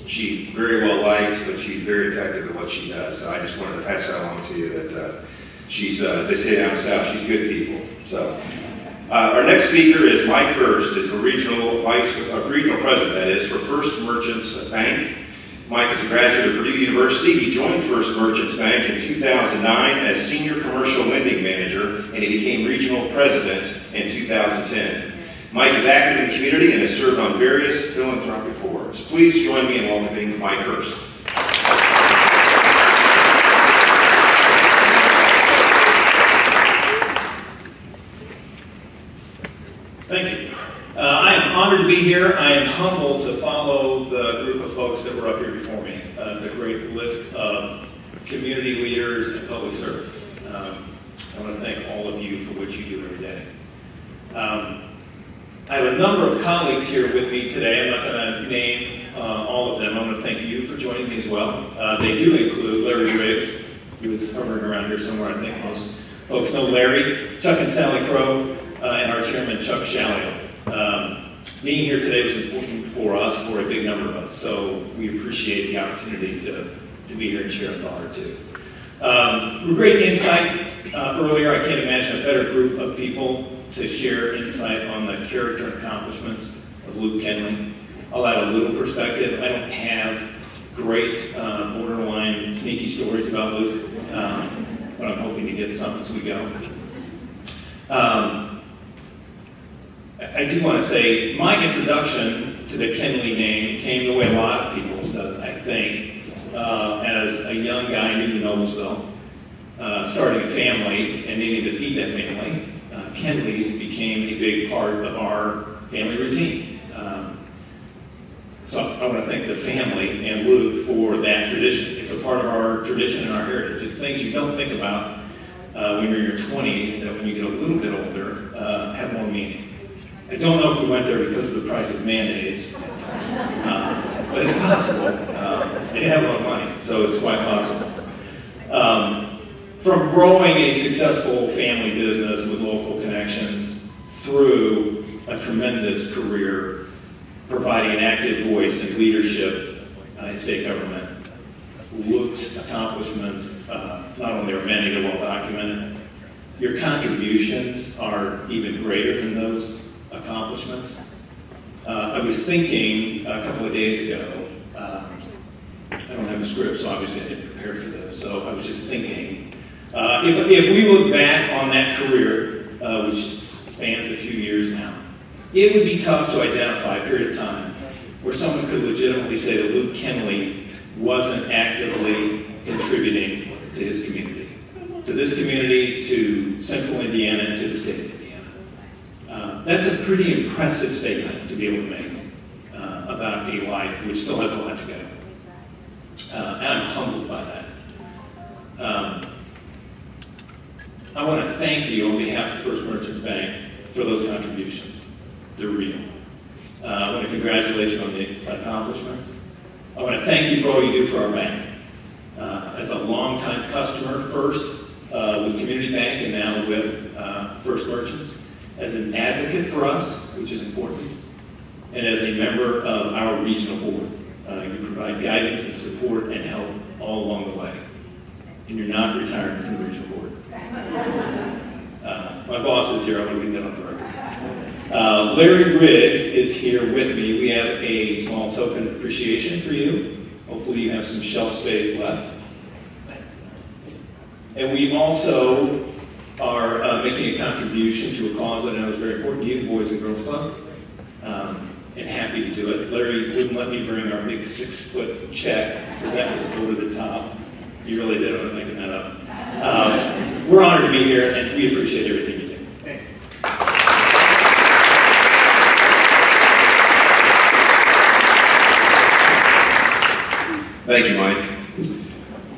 she very well liked, but she's very effective at what she does. So I just wanted to pass that along to you that she's, as they say down south, she's good people. So. Our next speaker is Mike Hurst, is the regional president, that is, for First Merchants Bank. Mike is a graduate of Purdue University. He joined First Merchants Bank in 2009 as senior commercial lending manager, and he became regional president in 2010. Mike is active in the community and has served on various philanthropic boards. Please join me in welcoming Mike Hurst. Thank you. I am honored to be here. I am humbled to follow the group of folks that were up here before for me. It's a great list of community leaders and public servants. I want to thank all of you for what you do every day. I have a number of colleagues here with me today. I'm not going to name all of them. I want to thank you for joining me as well. They do include Larry Riggs, who is hovering around here somewhere. I think most folks know Larry, Chuck and Sally Crow, and our chairman, Chuck Shalio. Being here today was important for us, for a big number of us, so we appreciate the opportunity to be here and share a thought or two. Great insights earlier. I can't imagine a better group of people to share insight on the character and accomplishments of Luke Kenley. I'll add a little perspective. I don't have great borderline sneaky stories about Luke, but I'm hoping to get some as we go. I do want to say my introduction to the Kenley name came the way a lot of people's does, I think, as a young guy new to Noblesville, starting a family and needing to feed that family. Kenley's became a big part of our family routine. So I want to thank the family and Luke for that tradition. It's a part of our tradition and our heritage. It's things you don't think about when you're in your 20s that when you get a little bit older have more meaning. I don't know if we went there because of the price of mayonnaise, but it's possible. They have a lot of money, so it's quite possible. From growing a successful family business with local connections through a tremendous career providing an active voice and leadership in state government, Luke's accomplishments, not only are many, they're well documented. Your contributions are even greater than those accomplishments. I was thinking a couple of days ago, I don't have a script, so obviously I didn't prepare for this, so I was just thinking, if we look back on that career, which spans a few years now, it would be tough to identify a period of time where someone could legitimately say that Luke Kenley wasn't actively contributing to his community, to this community, to central Indiana, and to the state of Indiana. That's a pretty impressive statement to be able to make about a life which still has a lot to go. And I'm humbled by that. I want to thank you on behalf of First Merchants Bank for those contributions. They're real. I want to congratulate you on the accomplishments. I want to thank you for all you do for our bank. As a longtime customer, first with Community Bank and now with First Merchants, as an advocate for us, which is important, and as a member of our regional board. You provide guidance and support and help all along the way. And you're not retiring from the regional board. My boss is here. I want to leave that on the record. Larry Riggs is here with me. We have a small token of appreciation for you. Hopefully you have some shelf space left. And we also are making a contribution to a cause that I know is very important to you, the Boys and Girls Club. And happy to do it. Larry wouldn't let me bring our big 6-foot check, so that was over the top. You really did. I'm making that up. We're honored to be here, and we appreciate everything you do. Thank you, Mike.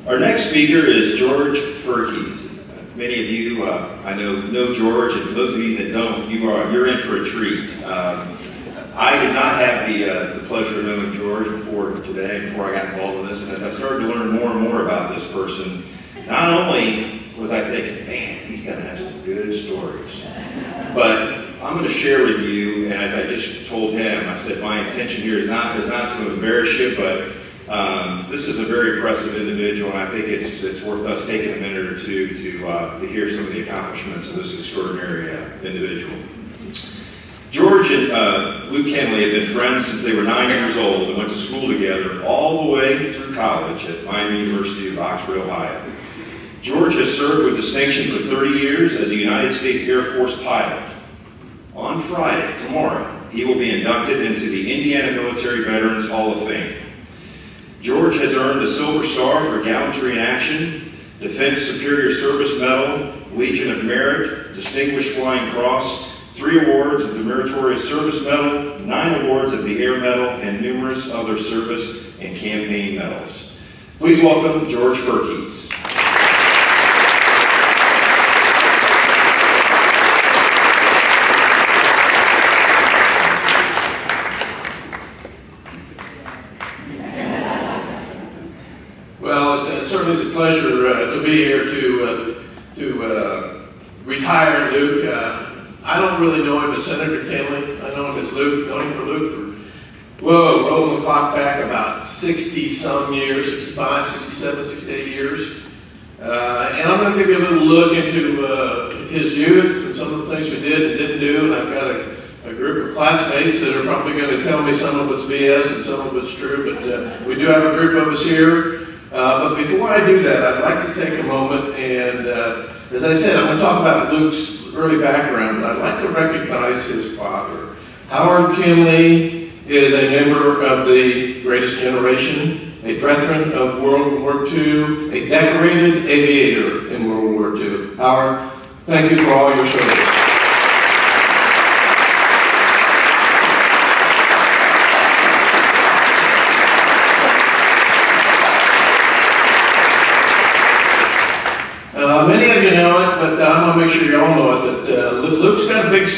Our next speaker is George Furkeys. Many of you, I know George, and for those of you that don't, you're in for a treat. I did not have the pleasure of knowing George before today, before I got involved in this, and as I started to learn more and more about this person, not only was I thinking, man, he's going to have some good stories, but I'm going to share with you, and as I just told him, I said my intention here is not to embarrass you, but this is a very impressive individual, and I think it's worth us taking a minute or two to hear some of the accomplishments of this extraordinary individual. George and Luke Kenley have been friends since they were 9 years old and went to school together all the way through college at Miami University of Oxford, Ohio. George has served with distinction for 30 years as a United States Air Force pilot. On Friday, tomorrow, he will be inducted into the Indiana Military Veterans Hall of Fame. George has earned the Silver Star for Gallantry in Action, Defense Superior Service Medal, Legion of Merit, Distinguished Flying Cross, 3 awards of the Meritorious Service Medal, 9 awards of the Air Medal, and numerous other service and campaign medals. Please welcome George Furkeys. Well, it certainly is a pleasure to be here to retire Luke. I don't really know him as Senator Kenley. I know him as Luke. Known him for Luke for, rolling the clock back about 60-some years, 65, 67, 68 years. And I'm going to give you a little look into his youth and some of the things we did and didn't do. And I've got a group of classmates that are probably going to tell me some of it's BS and some of it's true. But we do have a group of us here. But before I do that, I'd like to take a moment and, as I said, I'm going to talk about Luke's early background, but I'd like to recognize his father. Howard Kenley is a member of the Greatest Generation, a veteran of World War II, a decorated aviator in World War II. Howard, thank you for all your service. Many of you know it, but I'm going to make sure you all know it, that Luke's got a big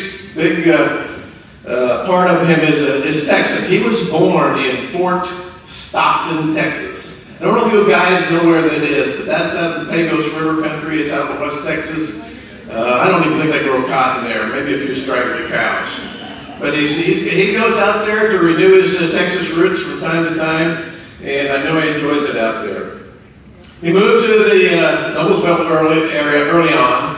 part of him is Texan. He was born in Fort Stockton, Texas. I don't know if you guys know where that is, but that's out in the Pecos River country. It's out in West Texas. I don't even think they grow cotton there, maybe a few straggly cows. But he goes out there to renew his Texas roots from time to time, and I know he enjoys it out there. He moved to the Noblesville area early on.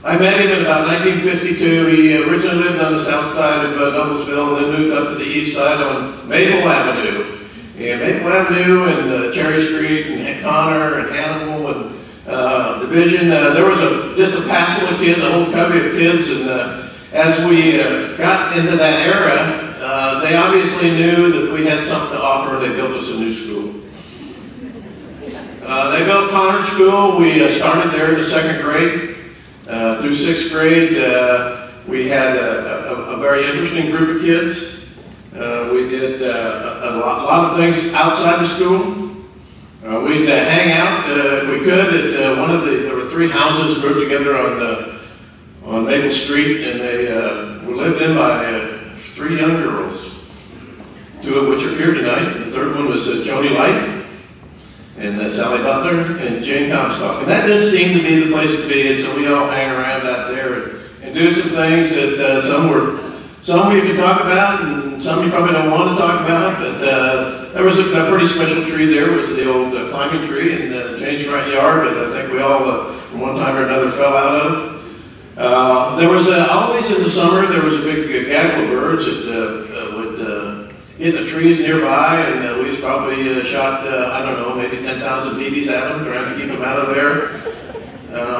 I met him in about 1952. He originally lived on the south side of Noblesville and then moved up to the east side on Maple Avenue. And Maple Avenue and Cherry Street and Connor and Hannibal and Division. There was just a passel of kids, a whole covey of kids. And as we got into that era, they obviously knew that we had something to offer, and they built us a new school. They built Connor School. We started there in the second grade. Through sixth grade, we had a very interesting group of kids. We did a lot of things outside the school. We'd hang out if we could at there were three houses grouped together on Maple Street, and they were lived in by three young girls, two of which are here tonight. The third one was Joni Light, and Sally Butler, and Jane Comstock. And that just seemed to be the place to be, and so we all hang around out there and do some things that some you can talk about, and some you probably don't want to talk about, but there was a pretty special tree there. Was the old climbing tree in Jane's front yard that I think we all, from one time or another, fell out of. There was always in the summer, there was a big gaggle of birds that would hit the trees nearby, and we probably shot, I don't know, maybe 10,000 BBs at them, trying to keep them out of there.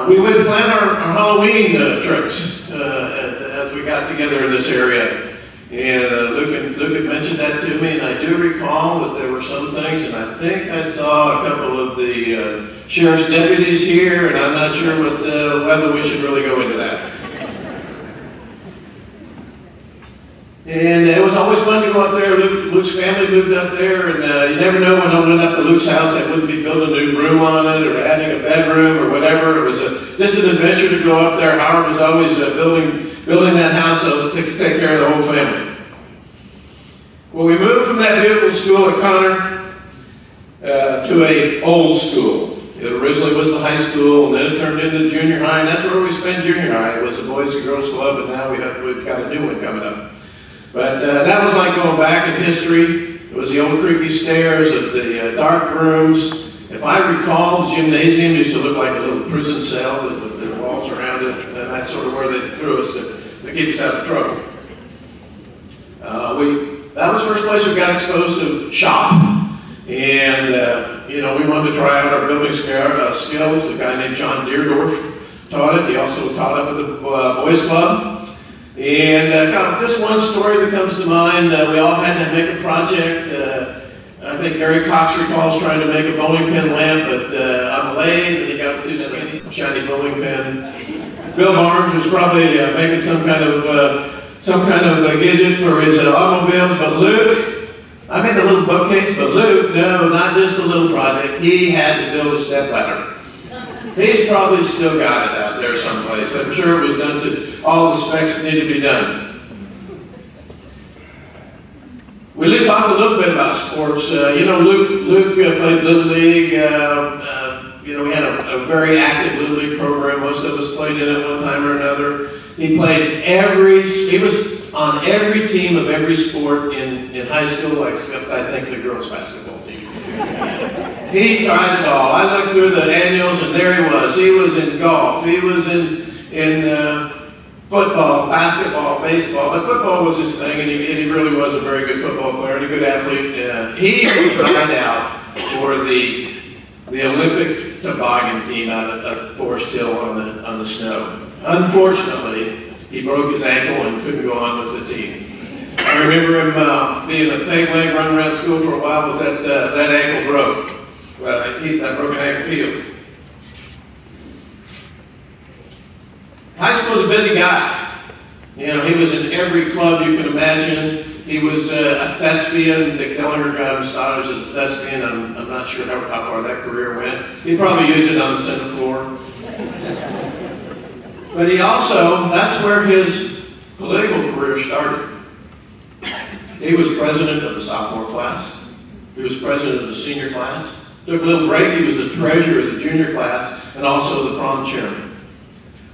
We would plan our Halloween tricks as we got together in this area. And Luke had mentioned that to me, and I do recall that there were some things, and I think I saw a couple of the sheriff's deputies here, and I'm not sure whether we should really go into that. And it was always fun to go up there. Luke's family moved up there, and you never know when I went up to Luke's house, I wouldn't be building a new room on it or adding a bedroom or whatever. It was just an adventure to go up there. Howard was always building that house to take care of the whole family. Well, we moved from that beautiful school at Connor to a old school. It originally was the high school, and then it turned into junior high, and that's where we spent junior high. It was a Boys and Girls Club, and now we've got a new one coming up. But that was like going back in history. It was the old creaky stairs, the dark rooms. If I recall, the gymnasium used to look like a little prison cell with the walls around it, and that's sort of where they threw us to keep us out of trouble. That was the first place we got exposed to shop. And, we wanted to try out our building skills. A guy named John Deerdorf taught it. He also taught up at the Boys Club. And just one story that comes to mind, we all had to make a project. I think Gary Cox recalls trying to make a bowling pin lamp on a lathe, and he got too skinny, shiny bowling pin. Bill Barnes was probably making some kind of gadget for his automobiles, but Luke, I made a little bookcase, but Luke, no, not just a little project. He had to build a step ladder. He's probably still got it out there someplace. I'm sure it was done to all the specs that need to be done. We did talk a little bit about sports. Luke played Little League. We had a very active Little League program. Most of us played in it one time or another. He was on every team of every sport in high school, except I think the girls' basketball team. He tried it all. I looked through the annuals, and there he was. He was in golf. He was in football, basketball, baseball. But football was his thing, and he really was a very good football player and a good athlete. He tried out for the Olympic toboggan team out at Forest Hill on the snow. Unfortunately, he broke his ankle and couldn't go on with the team. I remember him being a peg leg, running around school for a while, was that ankle broke. That broken ankle healed. High school was a busy guy. He was in every club you can imagine. He was a thespian. Dick Dillinger got him started as a thespian. I'm not sure how far that career went. He probably used it on the Senate floor. But that's where his political career started. He was president of the sophomore class. He was president of the senior class. Took a little break. He was the treasurer of the junior class and also the prom chairman.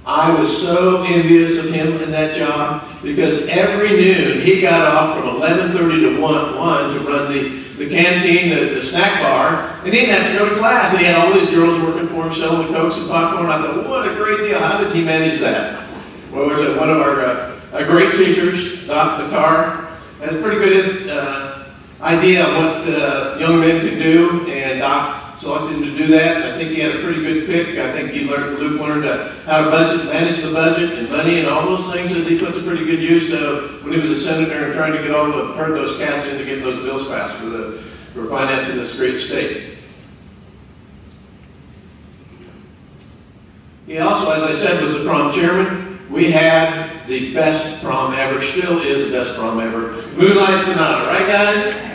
I was so envious of him in that job because every noon he got off from 11:30 to 1 to run the canteen, the snack bar, and he didn't have to go to class. He had all these girls working for him selling Cokes and popcorn. I thought, what a great deal. How did he manage that? Well, was one of our great teachers, Doc Carr, had a pretty good idea on what young men could do, and Doc selected him to do that. And I think he had a pretty good pick. I think Luke learned how to manage the budget and money and all those things that he put to pretty good use when he was a senator and trying to get herd those cats in to get those bills passed for financing this great state. He also, as I said, was the prom chairman. We had the best prom ever, still is the best prom ever. Moonlight Sonata, right guys?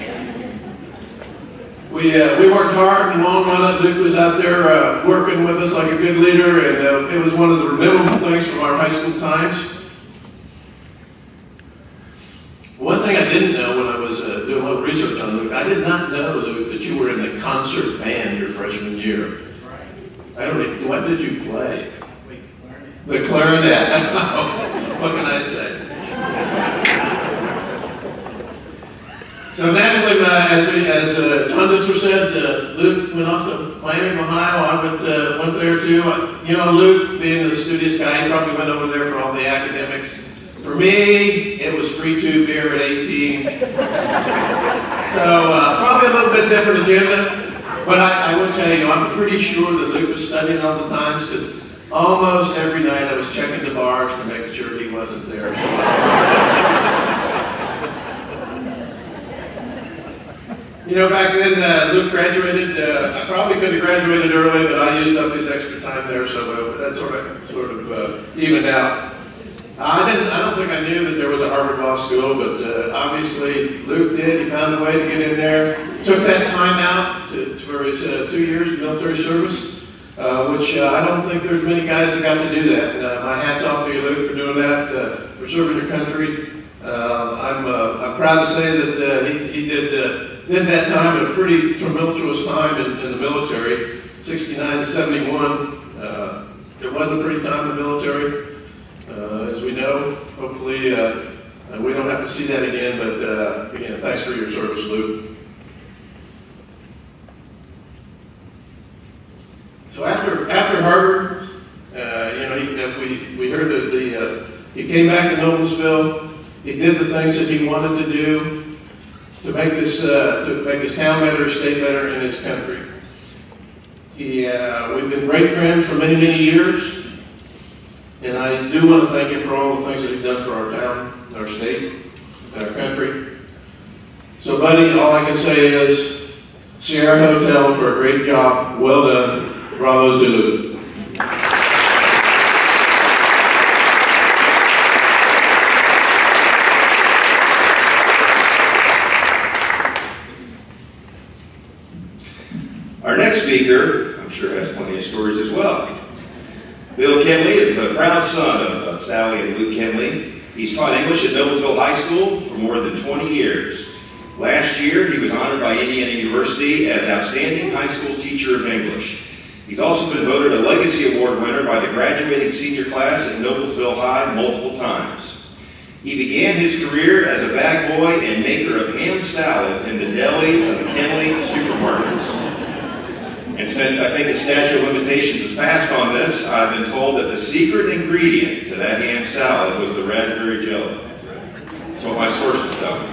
We worked hard and long run. Luke was out there working with us like a good leader, and it was one of the memorable things from our high school times. One thing I didn't know when I was doing a little research on Luke, I did not know, Luke, that you were in the concert band your freshman year. What did you play? The clarinet. What can I say? So naturally, as John Ditzer said, Luke went off to Miami, Ohio. I went there too. Luke, being the studious guy, he probably went over there for all the academics. For me, it was free tube beer at 18. So probably a little bit different agenda. But I will tell you, I'm pretty sure that Luke was studying all the times because almost every night I was checking the bars to make sure he wasn't there. Back then, Luke graduated. I probably could have graduated early, but I used up his extra time there, so that sort of evened out. I don't think I knew that there was a Harvard Law School, but obviously Luke did. He found a way to get in there. Took that time out for his 2 years of military service, which I don't think there's many guys that got to do that. My hat's off to you, Luke, for doing that, for serving your country. I'm proud to say that he did that time at a pretty tumultuous time in the military, 69 to 71. It wasn't a pretty time in the military. As we know, hopefully we don't have to see that again, but again, thanks for your service, Luke. So after Harvard, we heard that he came back to Noblesville. He did the things that he wanted to do to make this town better, his state better, and his country. We've been great friends for many, many years. And I do want to thank him for all the things that he's done for our town, our state, and our country. So, buddy, all I can say is Sierra Hotel for a great job. Well done. Bravo Zulu. Our next speaker, I'm sure, has plenty of stories as well. Bill Kenley is the proud son of Sally and Luke Kenley. He's taught English at Noblesville High School for more than 20 years. Last year, he was honored by Indiana University as Outstanding High School Teacher of English. He's also been voted a Legacy Award winner by the graduating senior class at Noblesville High multiple times. He began his career as a bag boy and maker of ham salad in the deli of the Kenley supermarkets. And since I think the statute of limitations has passed on this, I've been told that the secret ingredient to that ham salad was the raspberry jelly. That's what my sources tell me.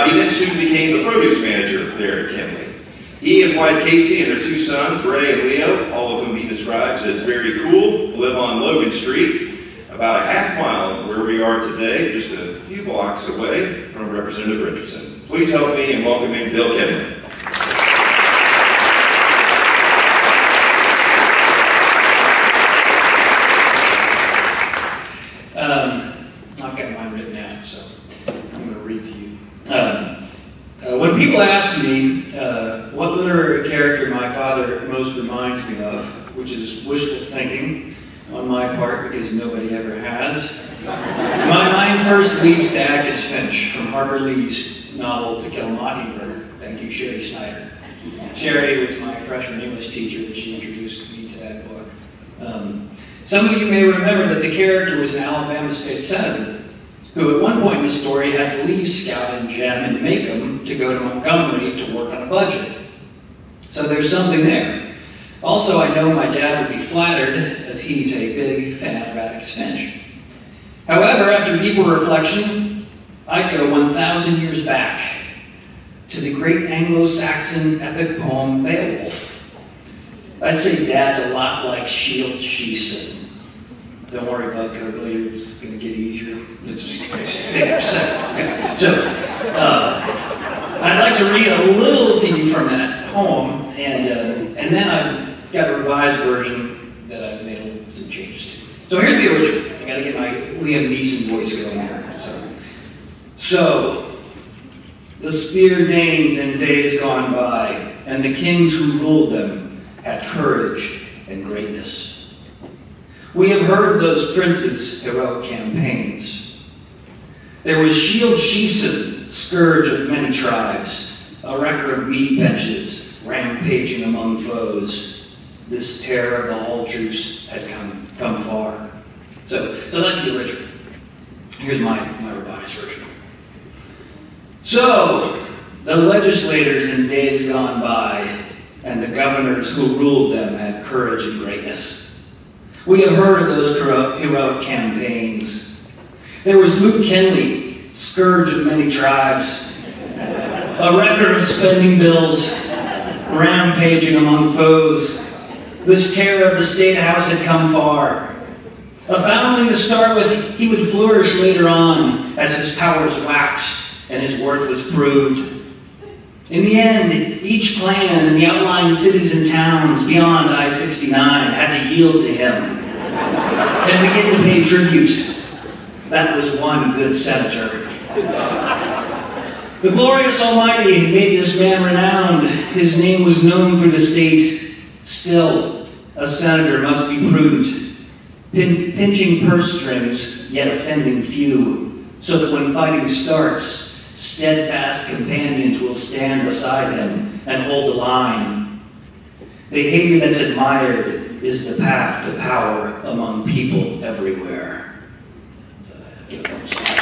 He then soon became the produce manager there at Kenley. He, his wife Casey, and their two sons, Ray and Leo, all of whom he describes as very cool, live on Logan Street, about a half mile of where we are today, just a few blocks away from Representative Richardson. Please help me in welcoming Bill Kenley. I've got mine written out, so I'm going to read to you. When people ask me what literary character my father most reminds me of, which is wishful thinking on my part because nobody ever has, my mind first leaps to Agnes Finch from Harper Lee's novel To Kill a Mockingbird. Thank you, Sherry Snyder. Sherry was my freshman English teacher, and she introduced me to that book. Some of you may remember that the character was an Alabama state senator who at one point in the story had to leave Scout and Gem and Macomb to go to Montgomery to work on a budget. So there's something there. Also, I know my dad would be flattered as he's a big fan of Atticus Finch. However, after deeper reflection, I'd go 1,000 years back to the great Anglo-Saxon epic poem Beowulf. I'd say Dad's a lot like Shield Sheeson. Don't worry, Bud Coakley, it's going to get easier. Just take a second. Okay. So, I'd like to read a little to you from that poem, and then I've got a revised version that I've made some changes to. So here's the original. I got to get my Liam Neeson voice going here. So, the spear Danes in days gone by, and the kings who ruled them, had courage and greatness. We have heard of those princes' heroic campaigns. There was Shield Sheeson, scourge of many tribes, a wrecker of meat benches, rampaging among foes. This terror of the whole troops had come far. So that's the original. Here's my revised version. So, the legislators in days gone by, and the governors who ruled them had courage and greatness. We have heard of those heroic campaigns. There was Luke Kenley, scourge of many tribes, a record of spending bills, rampaging among foes. This terror of the State House had come far. A foundling to start with, he would flourish later on as his powers waxed and his worth was proved. In the end, each clan in the outlying cities and towns beyond I-69 had to yield to him and begin to pay tribute. That was one good senator. The glorious Almighty made this man renowned. His name was known through the state. Still, a senator must be prudent, pinching purse strings, yet offending few, so that when fighting starts, steadfast companions will stand beside him and hold the line. Behavior that's admired is the path to power among people everywhere. So, give it one slide.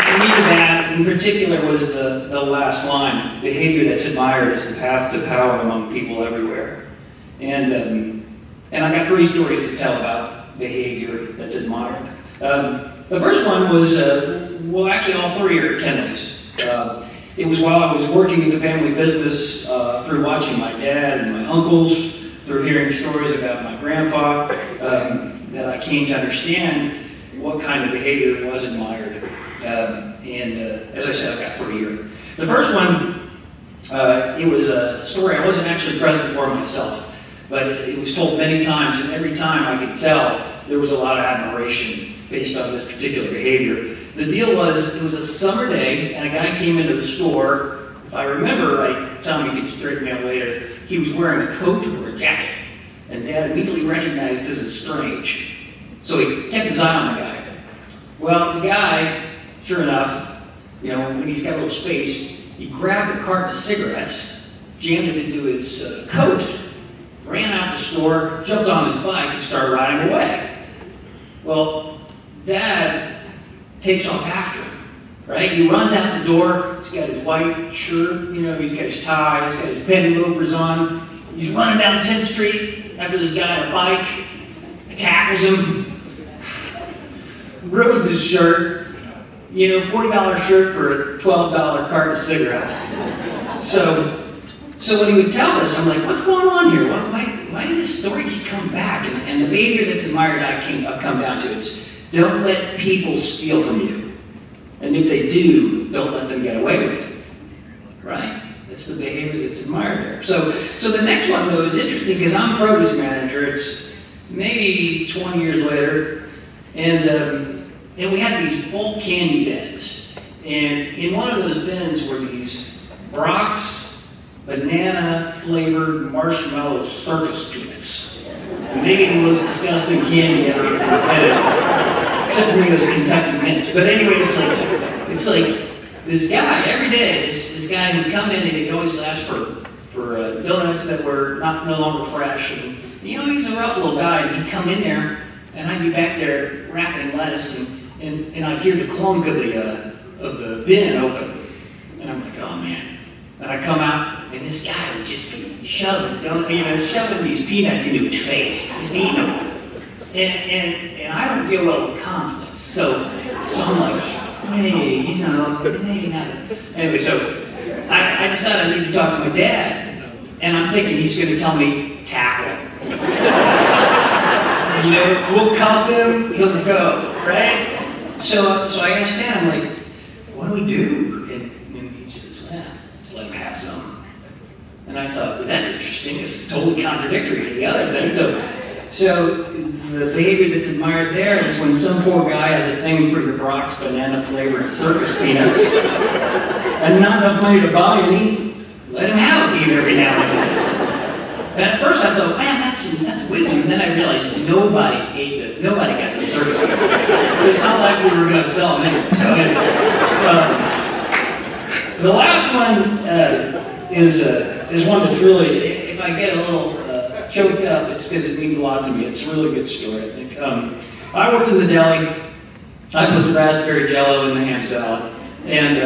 The meat of that, in particular, was the last line. Behavior that's admired is the path to power among people everywhere. And I got 3 stories to tell about behavior that's admired. The first one was, well, actually all 3 are at Kenley's. It was while I was working at the family business, through watching my dad and my uncles, through hearing stories about my grandpa, that I came to understand what kind of behavior was admired. As I said, I've got 3 here. The first one, it was a story I wasn't actually present for myself, but it was told many times, and every time I could tell there was a lot of admiration based on this particular behavior. the deal was, it was a summer day, and a guy came into the store. If I remember right, Tommy can straighten me out later, he was wearing a coat or a jacket. And Dad immediately recognized this as strange. So he kept his eye on the guy. Well, the guy, sure enough, you know, when he's got a little space, he grabbed a carton of cigarettes, jammed it into his coat, ran out the store, jumped on his bike, and started riding away. Well, Dad takes off after him, right? He runs out the door, he's got his white shirt, you know, he's got his tie, he's got his penny loafers on. He's running down 10th Street after this guy on a bike, tackles him, ruins his shirt, you know, $40 shirt for a $12 carton of cigarettes. So when he would tell us, I'm like, what's going on here? Why did this story keep coming back? And the behavior that's admired I've come down to, it's don't let people steal from you. And if they do, don't let them get away with it. Right? That's the behavior that's admired there. So the next one, though, is interesting because I'm produce manager. It's maybe 20 years later. And we had these bulk candy bins. And in one of those bins were these Brock's banana-flavored marshmallow circus peanuts. And maybe the most disgusting candy ever invented, except for those Kentucky mints. But anyway, it's like this guy, every day, this guy would come in and he'd always ask for donuts that were no longer fresh. And, you know, he was a rough little guy, and he'd come in there, and I'd be back there wrapping lettuce, and I'd hear the clunk of the bin open. And I'm like, oh, man. And I'd come out, and this guy would just be shoving these peanuts into his face, just eating them. And I don't deal well with conflicts. So I'm like, hey, you know, maybe not. Anyway, so I decided I need to talk to my dad. And I'm thinking he's going to tell me, tackle him. You know, we'll cuff him, he'll go, right? So I asked Dad, I'm like, what do we do? And he says, well, just let him have some. And I thought, well, that's interesting. It's totally contradictory to the other thing. So the behavior that's admired there is when some poor guy has a thing for your Brock's banana-flavored circus peanuts and not enough money to buy any, let him have a few every now and then. And at first I thought, man, that's wisdom. And then I realized nobody got those circus peanuts. It's not like we were going to sell them anyway. So the last one is one that's really, if I get a little choked up, it's because it means a lot to me. It's a really good story, I think. I worked in the deli. I put the raspberry jello in the ham salad. And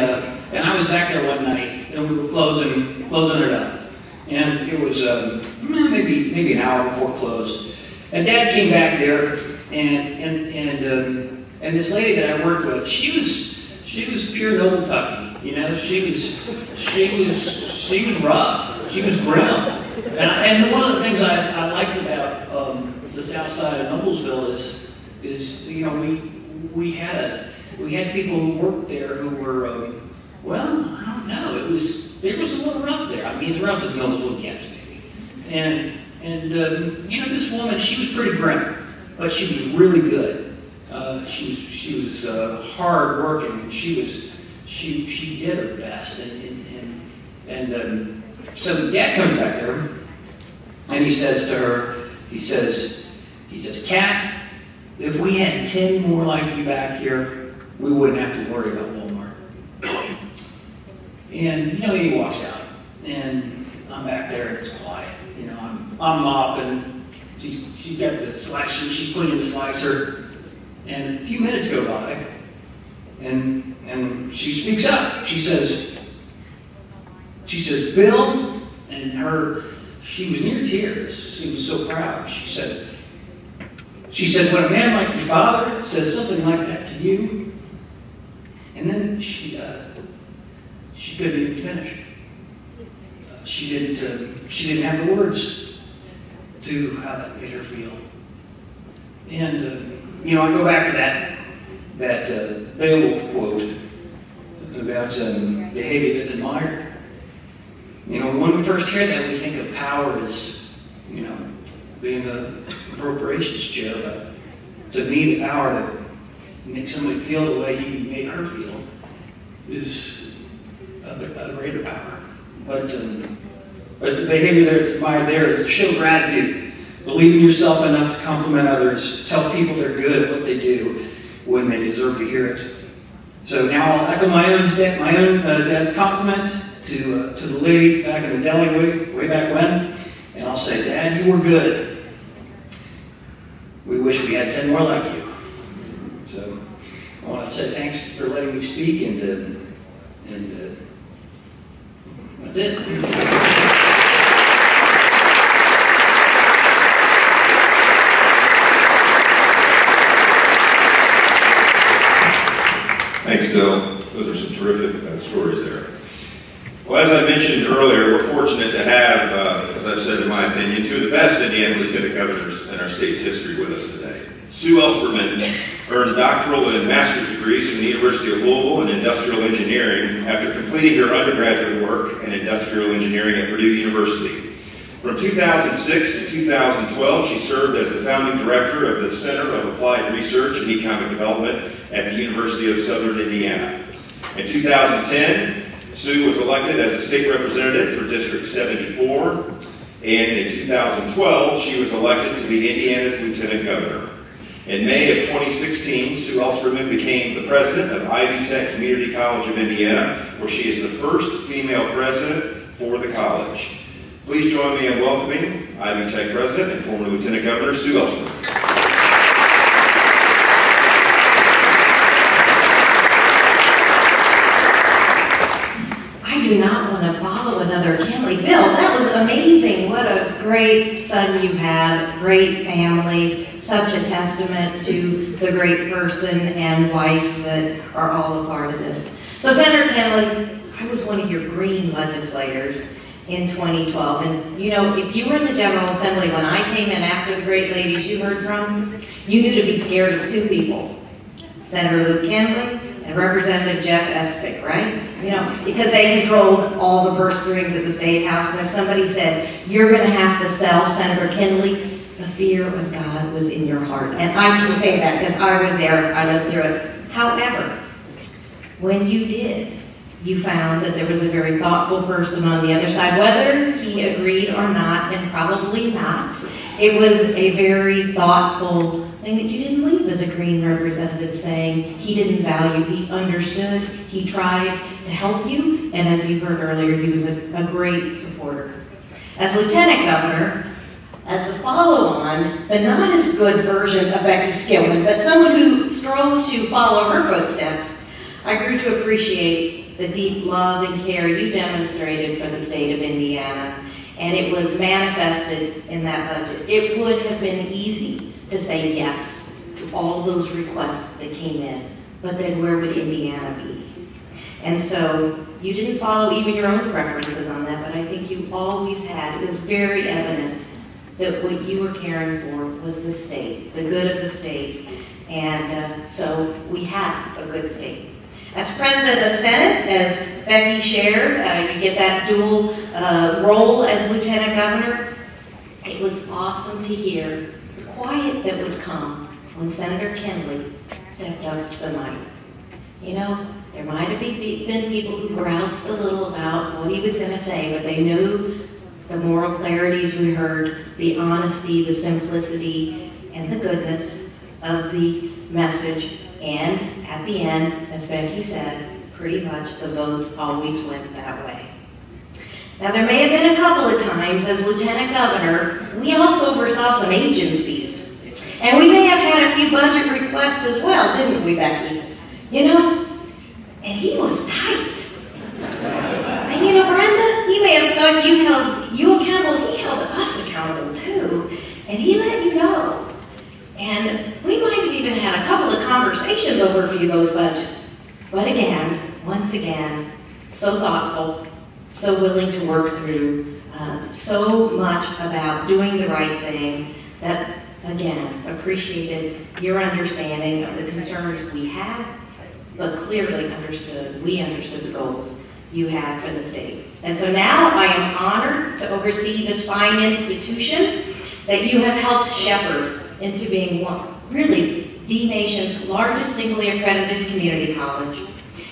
I was back there one night, and we were closing it up. And it was maybe an hour before close. And Dad came back there, and this lady that I worked with, she was pure Noble Tucky. You know, she was rough. She was grim. And one of the things I liked about the south side of Noblesville is you know, we had people who worked there who were well, I don't know, it was a little rough there. I mean, as rough as Noblesville gets, maybe. And you know, this woman, she was pretty grim, but she was really good. She was hard working, and she did her best. And so Dad comes back there, and he says to her, he says, Kat, if we had 10 more like you back here, we wouldn't have to worry about Walmart. And, you know, he walks out, and I'm back there, and it's quiet. You know, I'm mopping. She's got the slicer, she's cleaning the slicer, and a few minutes go by, and she speaks up. She says, Bill, and she was near tears. She was so proud. She says, when a man like your father says something like that to you, and then she couldn't even finish. She didn't have the words to how that made her feel. And you know, I go back to that Beowulf quote about behavior that's admired. You know, when we first hear that, we think of power as, you know, being the appropriations chair, but to me, the power make somebody feel the way he made her feel is a greater power. But the behavior that's admired there is to show gratitude, believe in yourself enough to compliment others, tell people they're good at what they do when they deserve to hear it. So now I'll echo my own dad's compliment to the lady back in the deli way back when, and I'll say, Dad, you were good. We wish we had 10 more like you. So I want to say thanks for letting me speak, and that's it. Thanks, Bill. Those are some terrific stories there. Well, as I mentioned earlier, we're fortunate to have, as I've said in my opinion, two of the best Indiana lieutenant governors in our state's history with us today. Sue Ellspermann earned doctoral and master's degrees from the University of Louisville in industrial engineering after completing her undergraduate work in industrial engineering at Purdue University. From 2006 to 2012, she served as the founding director of the Center of Applied Research and Economic Development at the University of Southern Indiana. In 2010, Sue was elected as a state representative for District 74, and in 2012, she was elected to be Indiana's lieutenant governor. In May of 2016, Sue Ellspermann became the president of Ivy Tech Community College of Indiana, where she is the first female president for the college. Please join me in welcoming Ivy Tech president and former lieutenant governor Sue Ellspermann. I do not want to follow another Kenley. Bill, that was amazing. What a great son you have, great family, such a testament to the great person and wife that are all a part of this. So Senator Kenley, I was one of your green legislators in 2012. And you know, if you were in the General Assembly when I came in after the great ladies you heard from, you knew to be scared of two people, Senator Luke Kenley and Representative Jeff Espich, right? You know, because they controlled all the purse strings at the State House, and if somebody said, you're going to have to sell Senator Kenley, the fear of God was in your heart. And I can say that because I was there, I lived through it. However, when you did, you found that there was a very thoughtful person on the other side, whether he agreed or not, and probably not. It was a very thoughtful thing that you didn't leave as a green representative saying he didn't value, he understood, he tried to help you, and as you heard earlier, he was a great supporter. As lieutenant governor, as a follow-on, the not as good version of Becky Skillman, but someone who strove to follow her footsteps, I grew to appreciate the deep love and care you demonstrated for the state of Indiana, and it was manifested in that budget. It would have been easy to say yes to all those requests that came in, but then where would Indiana be? And so you didn't follow even your own preferences on that, but I think you always had. It was very evident that what you were caring for was the state, the good of the state, and so we have a good state. As president of the Senate, as Becky shared, you get that dual role as lieutenant governor. It was awesome to hear the quiet that would come when Senator Kenley stepped up to the mic. You know, there might have been people who groused a little about what he was going to say, but they knew the moral clarities we heard, the honesty, the simplicity, and the goodness of the message. And at the end, as Becky said, pretty much the votes always went that way. Now, there may have been a couple of times as lieutenant governor, we also oversaw some agencies. And we may have had a few budget requests as well, didn't we, Becky? You know, and he was tight. And you know, Brenda, he may have thought you held you accountable. He held us accountable too. And he let you know. And we might have even had a couple of conversations over a few of those budgets. But again, once again, so thoughtful, so willing to work through, so much about doing the right thing that, again, appreciated your understanding of the concerns we had, but clearly we understood the goals you had for the state. And so now I am honored to oversee this fine institution that you have helped shepherd into being really the nation's largest singly accredited community college,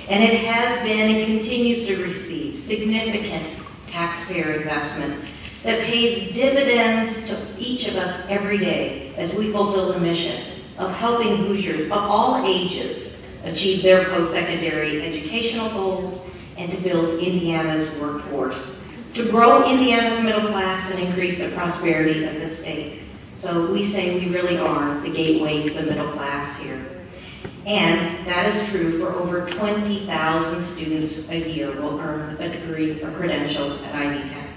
and it has been and continues to receive significant taxpayer investment that pays dividends to each of us every day as we fulfill the mission of helping Hoosiers of all ages achieve their post-secondary educational goals and to build Indiana's workforce, to grow Indiana's middle class and increase the prosperity of the state. So we say we really are the gateway to the middle class here. And that is true for over 20,000 students a year will earn a degree or credential at Ivy Tech.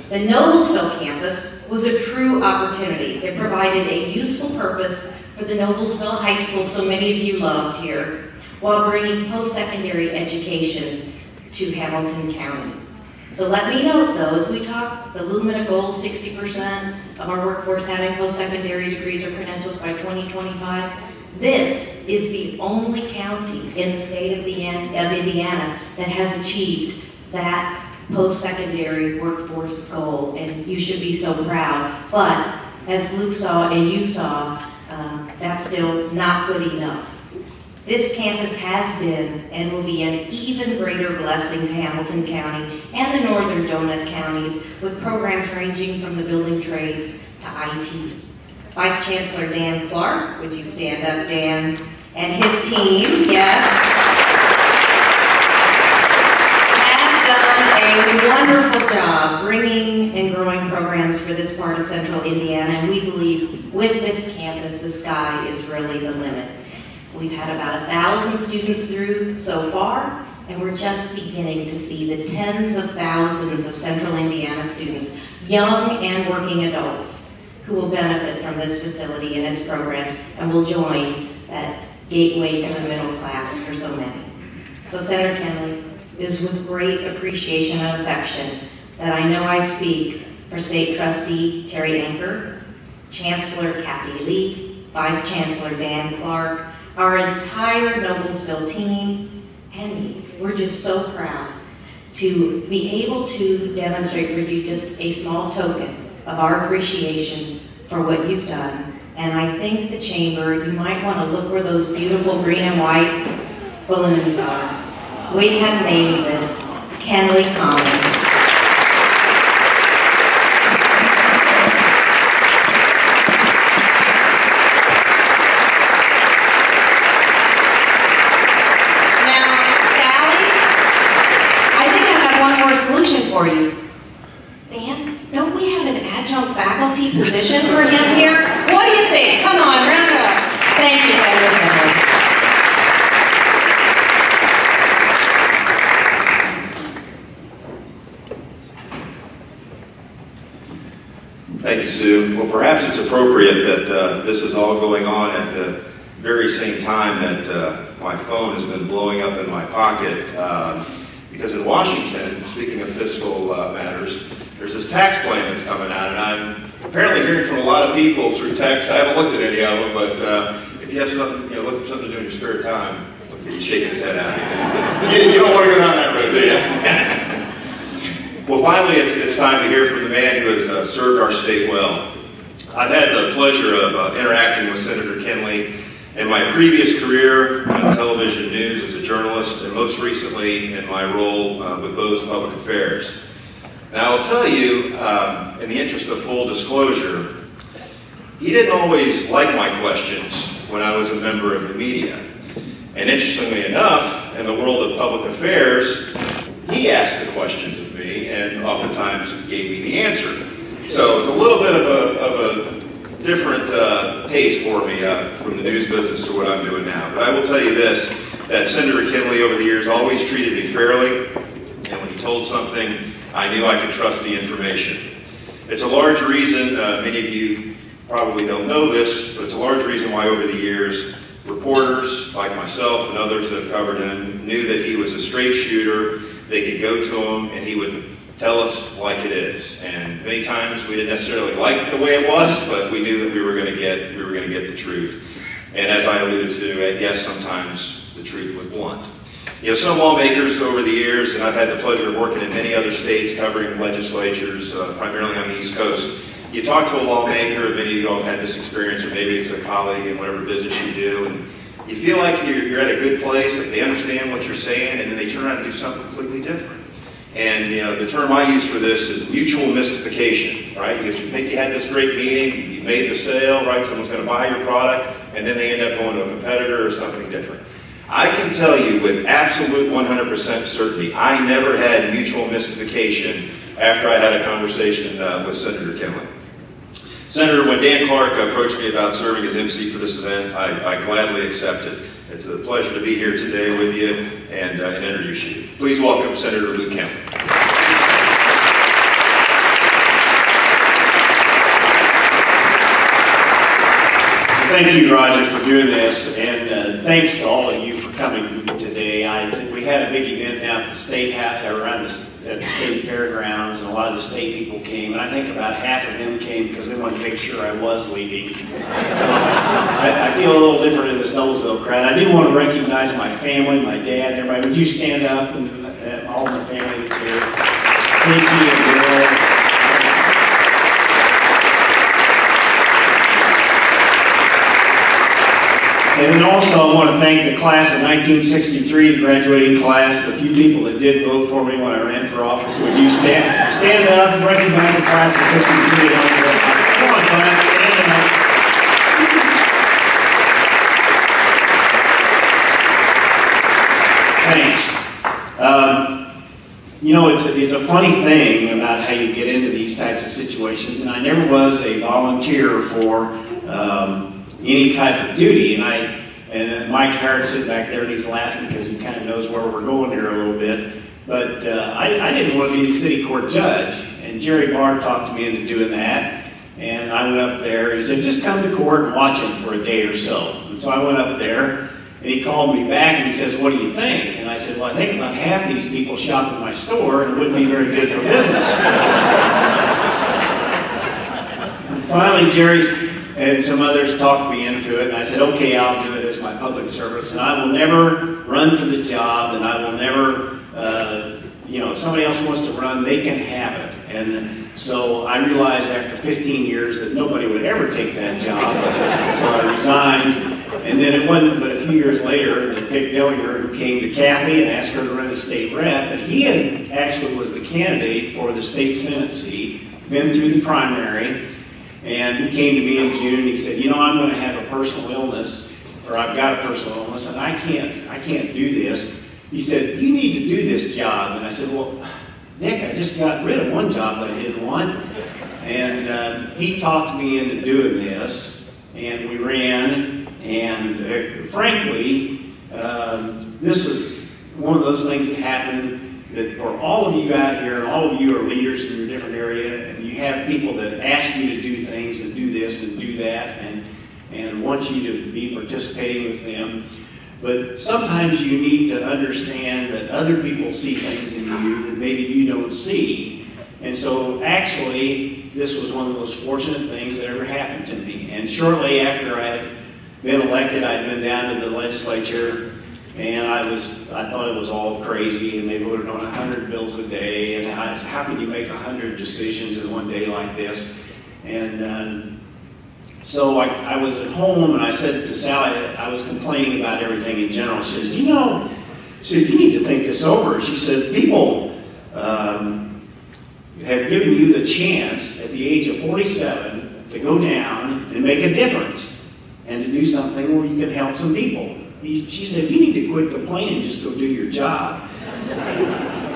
The Noblesville campus was a true opportunity. It provided a useful purpose for the Noblesville High School so many of you loved here, while bringing post-secondary education to Hamilton County. So let me note, though, as we talk, the Lumina goal, 60% of our workforce having post-secondary degrees or credentials by 2025, this is the only county in the state of Indiana that has achieved that post-secondary workforce goal, and you should be so proud. But as Luke saw and you saw, that's still not good enough. This campus has been and will be an even greater blessing to Hamilton County and the northern donut counties with programs ranging from the building trades to IT. Vice Chancellor Dan Clark, would you stand up, Dan, and his team, yes, a wonderful job bringing and growing programs for this part of central Indiana, and we believe with this campus, the sky is really the limit. We've had about 1,000 students through so far, and we're just beginning to see the tens of thousands of central Indiana students, young and working adults, who will benefit from this facility and its programs, and will join that gateway to the middle class for so many. So Senator Kenley, it is with great appreciation and affection that I know I speak for State Trustee Terry Anker, Chancellor Kathy Lee, Vice Chancellor Dan Clark, our entire Noblesville team, and me. We're just so proud to be able to demonstrate for you just a small token of our appreciation for what you've done. And I think the Chamber, you might want to look where those beautiful green and white balloons are. We have named this Kenley Commons. Now, Sally, I think I have one more solution for you. Dan, don't we have an adjunct faculty position for him here? What do you think? Come on, round it up. Thank you, Senator Kenley. Thank you, Sue. Well, perhaps it's appropriate that this is all going on at the very same time that my phone has been blowing up in my pocket. Because in Washington, speaking of fiscal matters, there's this tax plan that's coming out, and I'm apparently hearing from a lot of people through text. I haven't looked at any of them, but if you have something, look for something to do in your spare time. He's shaking his head at me. You don't want to go down that road, do you? Well, finally, it's time to hear from the man who has served our state well. I've had the pleasure of interacting with Senator Kenley in my previous career on television news as a journalist, and most recently in my role with Bose Public Affairs. Now, I'll tell you, in the interest of full disclosure, he didn't always like my questions when I was a member of the media. And interestingly enough, in the world of public affairs, he asked the questions of me and oftentimes gave me the answer. So it's a little bit of a different pace for me from the news business to what I'm doing now. But I will tell you this, that Senator Kenley over the years always treated me fairly, and when he told something, I knew I could trust the information. It's a large reason, many of you probably don't know this, but it's a large reason why over the years, reporters like myself and others that have covered him knew that he was a straight shooter. They could go to him and he would tell us like it is. And many times we didn't necessarily like the way it was, but we knew that we were going to get the truth. And as I alluded to, yes, sometimes the truth was blunt. Some lawmakers over the years, and I've had the pleasure of working in many other states covering legislatures, primarily on the East Coast, you talk to a lawmaker, many of you all have had this experience, or maybe it's a colleague in whatever business you do, and you feel like you're at a good place, that they understand what you're saying, and then they turn around and do something completely different. And the term I use for this is mutual mystification, right? Because you think you had this great meeting, you made the sale, right? Someone's going to buy your product, and then they end up going to a competitor or something different. I can tell you with absolute 100% certainty, I never had mutual mystification after I had a conversation with Senator Kenley. Senator, when Dan Clark approached me about serving as MC for this event, I gladly accepted. It's a pleasure to be here today with you and introduce you. Please welcome Senator Luke Kenley. Thank you, Roger, for doing this, and thanks to all of you for coming today. We had a big event down at the state around the state fairgrounds, and a lot of the state people came, and I think about half of them came because they wanted to make sure I was leaving. So I feel a little different in this Noblesville crowd. I do want to recognize my family, my dad, everybody. Would you stand up, and all my family that's here? Casey and Bill. And then also I want to thank the class of 1963, the graduating class, the few people that did vote for me when I ran for office. Would you stand up and recognize the class of 63? Come on, class, stand up. Thanks. You know, it's a funny thing about how you get into these types of situations, and I never was a volunteer for any type of duty, and Mike Howard sitting back there and he's laughing because he kind of knows where we're going here a little bit. But I didn't want to be the city court judge, and Jerry Barr talked me into doing that. And I went up there. He said, "Just come to court and watch him for a day or so." And so I went up there, and he called me back and he says, "What do you think?" And I said, "Well, I think about half these people shop at my store, and it wouldn't be very good for business." And finally, Jerry's and some others talked me into it, and I said, "Okay, I'll do it as my public service, and I will never run for the job, and I will never, if somebody else wants to run, they can have it." And so I realized after 15 years that nobody would ever take that job, so I resigned. And then it wasn't but a few years later that Dick Dellinger, who came to Kathy and asked her to run as state rep, and he actually was the candidate for the state Senate seat, been through the primary. And he came to me in June and he said, "I'm going to have a personal illness, or I've got a personal illness, and I can't do this." He said, "You need to do this job." And I said, "Well, Nick, I just got rid of one job that I didn't want." And he talked me into doing this, and we ran. And frankly, this was one of those things that happened that for all of you out here, and all of you are leaders in your different area, and you have people that ask you to do things and do this and do that and want you to be participating with them. But sometimes you need to understand that other people see things in you that maybe you don't see. And so actually, this was one of the most fortunate things that ever happened to me. And shortly after I had been elected, I'd been down to the legislature, and I thought it was all crazy, and they voted on 100 bills a day, and how can you make 100 decisions in one day like this? And so I was at home, and I said to Sally, I was complaining about everything in general. She said, you need to think this over. She said, people have given you the chance at the age of 47 to go down and make a difference and to do something where you can help some people. She said, you need to quit complaining and just go do your job.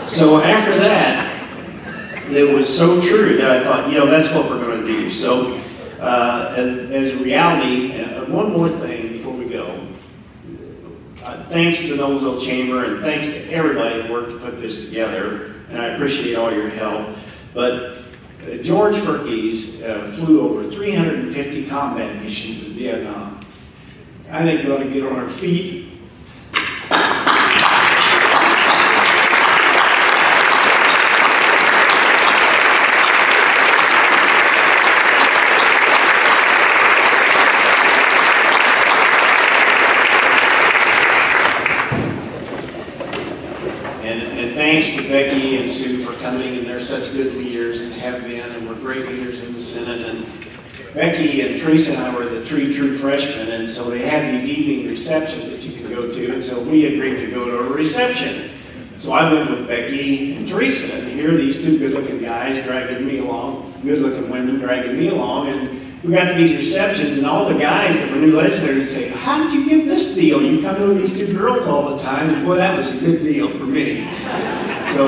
So after that, it was so true that I thought, that's what we're going to do. So as a reality, one more thing before we go. Thanks to the Noblesville Chamber and thanks to everybody that worked to put this together, and I appreciate all your help. But George Furkes flew over 350 combat missions in Vietnam. I think we ought to get on our feet. And thanks to Becky and Sue for coming, and they're such good leaders and have been, and we're great leaders in the Senate. And Becky and Teresa and I were the 3 true freshmen, and so they have these evening receptions that you can go to, and so we agreed to go to a reception. So I went with Becky and Teresa, and here are these 2 good-looking guys dragging me along, good-looking women dragging me along, and we got to these receptions, and all the guys that were new legislators say, "How did you get this deal? You come in with these 2 girls all the time," and boy, that was a good deal for me. So,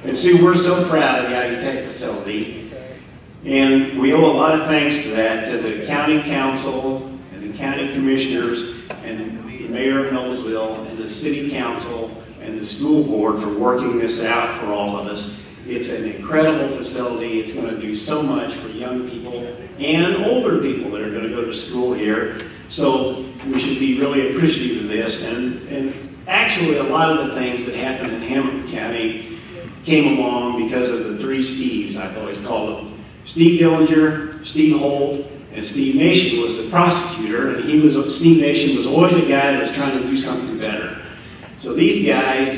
and Sue, we're so proud of the Ivy Tech facility, and we owe a lot of thanks to that, to the county council and the county commissioners and the mayor of Noblesville and the city council and the school board for working this out for all of us. It's an incredible facility. It's going to do so much for young people and older people that are going to go to school here. So we should be really appreciative of this. And actually, a lot of the things that happened in Hamilton County came along because of the 3 Steves, I've always called them. Steve Dillinger, Steve Holt, and Steve Nation was the prosecutor, and Steve Nation was always a guy that was trying to do something better. So these guys,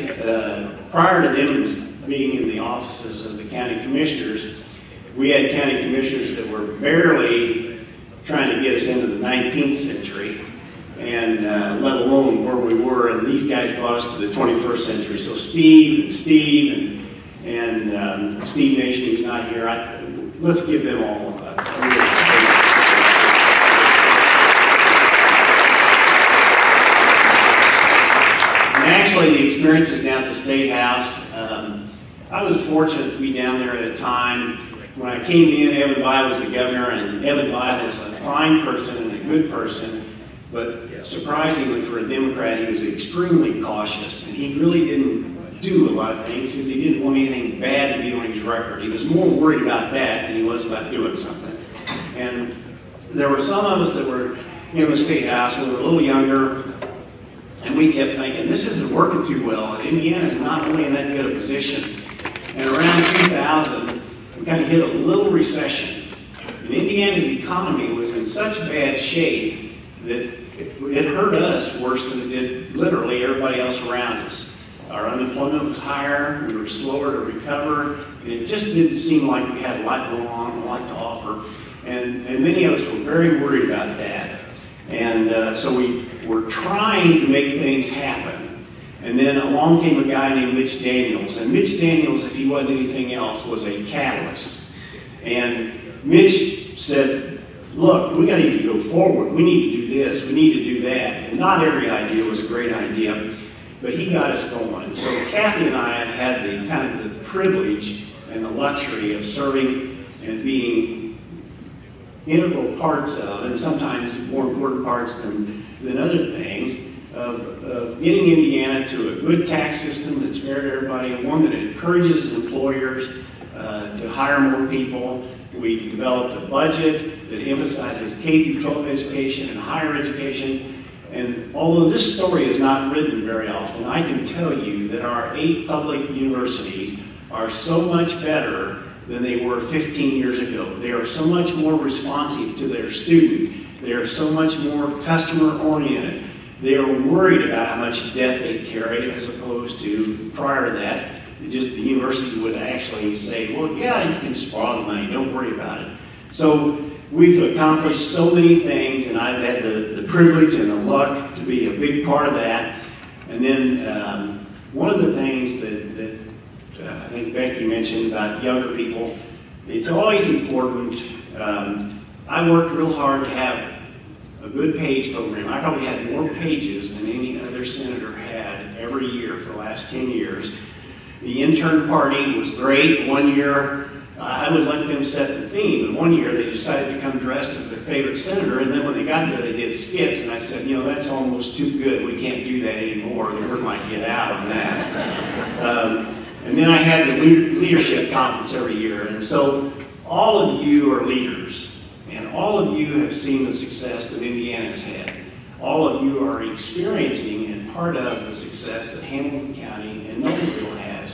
prior to them being in the offices of the county commissioners, we had county commissioners that were barely trying to get us into the 19th century, and let alone where we were, and these guys brought us to the 21st century. So Steve and Steve and Steve Nation, who's not here, let's give them all a Actually, the experiences down at the State House, I was fortunate to be down there at a time when I came in. Evan Bayh was the governor, and Evan Bayh was a fine person and a good person, but surprisingly for a Democrat, he was extremely cautious, and he really didn't do a lot of things because he didn't want anything bad to be on his record. He was more worried about that than he was about doing something. And there were some of us that were in the State House when we were a little younger, and we kept thinking, this isn't working too well, and Indiana's not really in that good a position. And around 2000, we kind of hit a little recession. And Indiana's economy was in such bad shape that it hurt us worse than it did literally everybody else around us. Our unemployment was higher, we were slower to recover, and it just didn't seem like we had a lot going on, a lot to offer. And many of us were very worried about that. And so we were trying to make things happen. And then along came a guy named Mitch Daniels. And Mitch Daniels, if he wasn't anything else, was a catalyst. And Mitch said, look, we need to go forward. We need to do this. We need to do that. And not every idea was a great idea, but he got us going. And so Kathy and I have had the kind of the privilege and the luxury of serving and being integral parts of, and sometimes more important parts than other things, of getting Indiana to a good tax system that's fair to everybody, one that encourages employers to hire more people. We developed a budget that emphasizes K-12 education and higher education. And although this story is not written very often, I can tell you that our 8 public universities are so much better than they were 15 years ago. They are so much more responsive to their student. They are so much more customer-oriented. They are worried about how much debt they carry as opposed to prior to that. Just the university would actually say, well, yeah, you can just borrow the money. Don't worry about it. So we've accomplished so many things, and I've had the privilege and the luck to be a big part of that. And then one of the things that I think Becky mentioned about younger people, it's always important. I worked real hard to have a good page program. I probably had more pages than any other senator had every year for the last 10 years. The intern party was great. One year, I would let them set the theme. And one year, they decided to come dressed as their favorite senator. And then when they got there, they did skits. And I said, you know, that's almost too good. We can't do that anymore. The word might get out on that. And then I had the leadership conference every year. And so all of you are leaders. And all of you have seen the success that Indiana has had. All of you are experiencing and part of the success that Hamilton County and Noblesville has.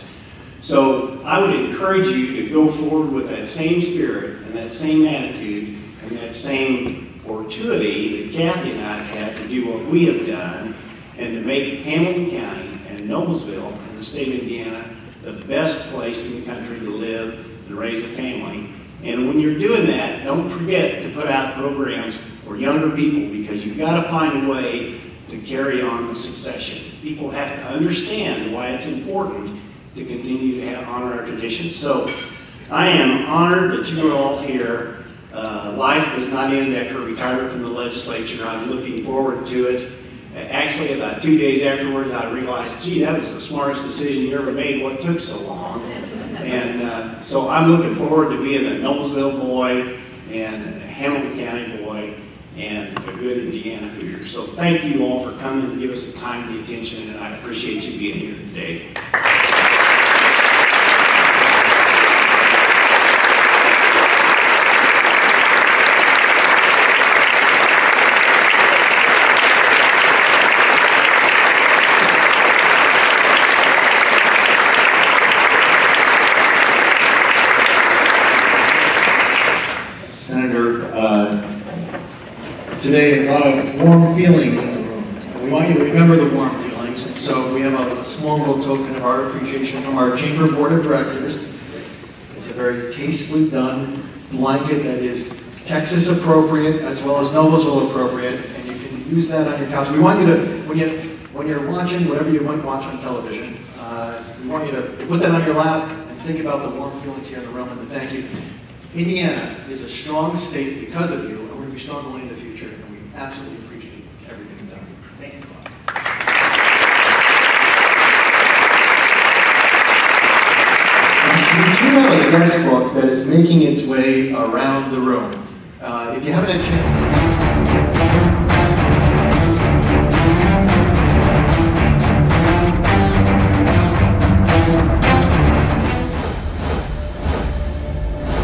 So I would encourage you to go forward with that same spirit and that same attitude and that same fortuity that Kathy and I have had to do what we have done and to make Hamilton County and Noblesville and the state of Indiana the best place in the country to live and raise a family. And when you're doing that, don't forget to put out programs for younger people, because you've got to find a way to carry on the succession. People have to understand why it's important to continue to honor our traditions. So I am honored that you are all here. Life does not end after retirement from the legislature. I'm looking forward to it. Actually, about 2 days afterwards, I realized, gee, that was the smartest decision you ever made. What took so long? And so I'm looking forward to being a Noblesville boy and a Hamilton County boy and a good Indiana Hoosier. So thank you all for coming and give us the time and the attention, and I appreciate you being here today. Today, a lot of warm feelings in the room. We want you to remember the warm feelings, and so we have a small little token of our appreciation from our Chamber Board of Directors. It's a very tastefully done blanket that is Texas appropriate as well as Noblesville appropriate, and you can use that on your couch. We want you to, when you're watching whatever you might watch on television, we want you to put that on your lap and think about the warm feelings here in the room, and thank you. Indiana is a strong state because of you, and we're going to be strong going in the future, and we absolutely appreciate everything you've done. Thank you. We do have a guest book that is making its way around the room. If you haven't had a chance to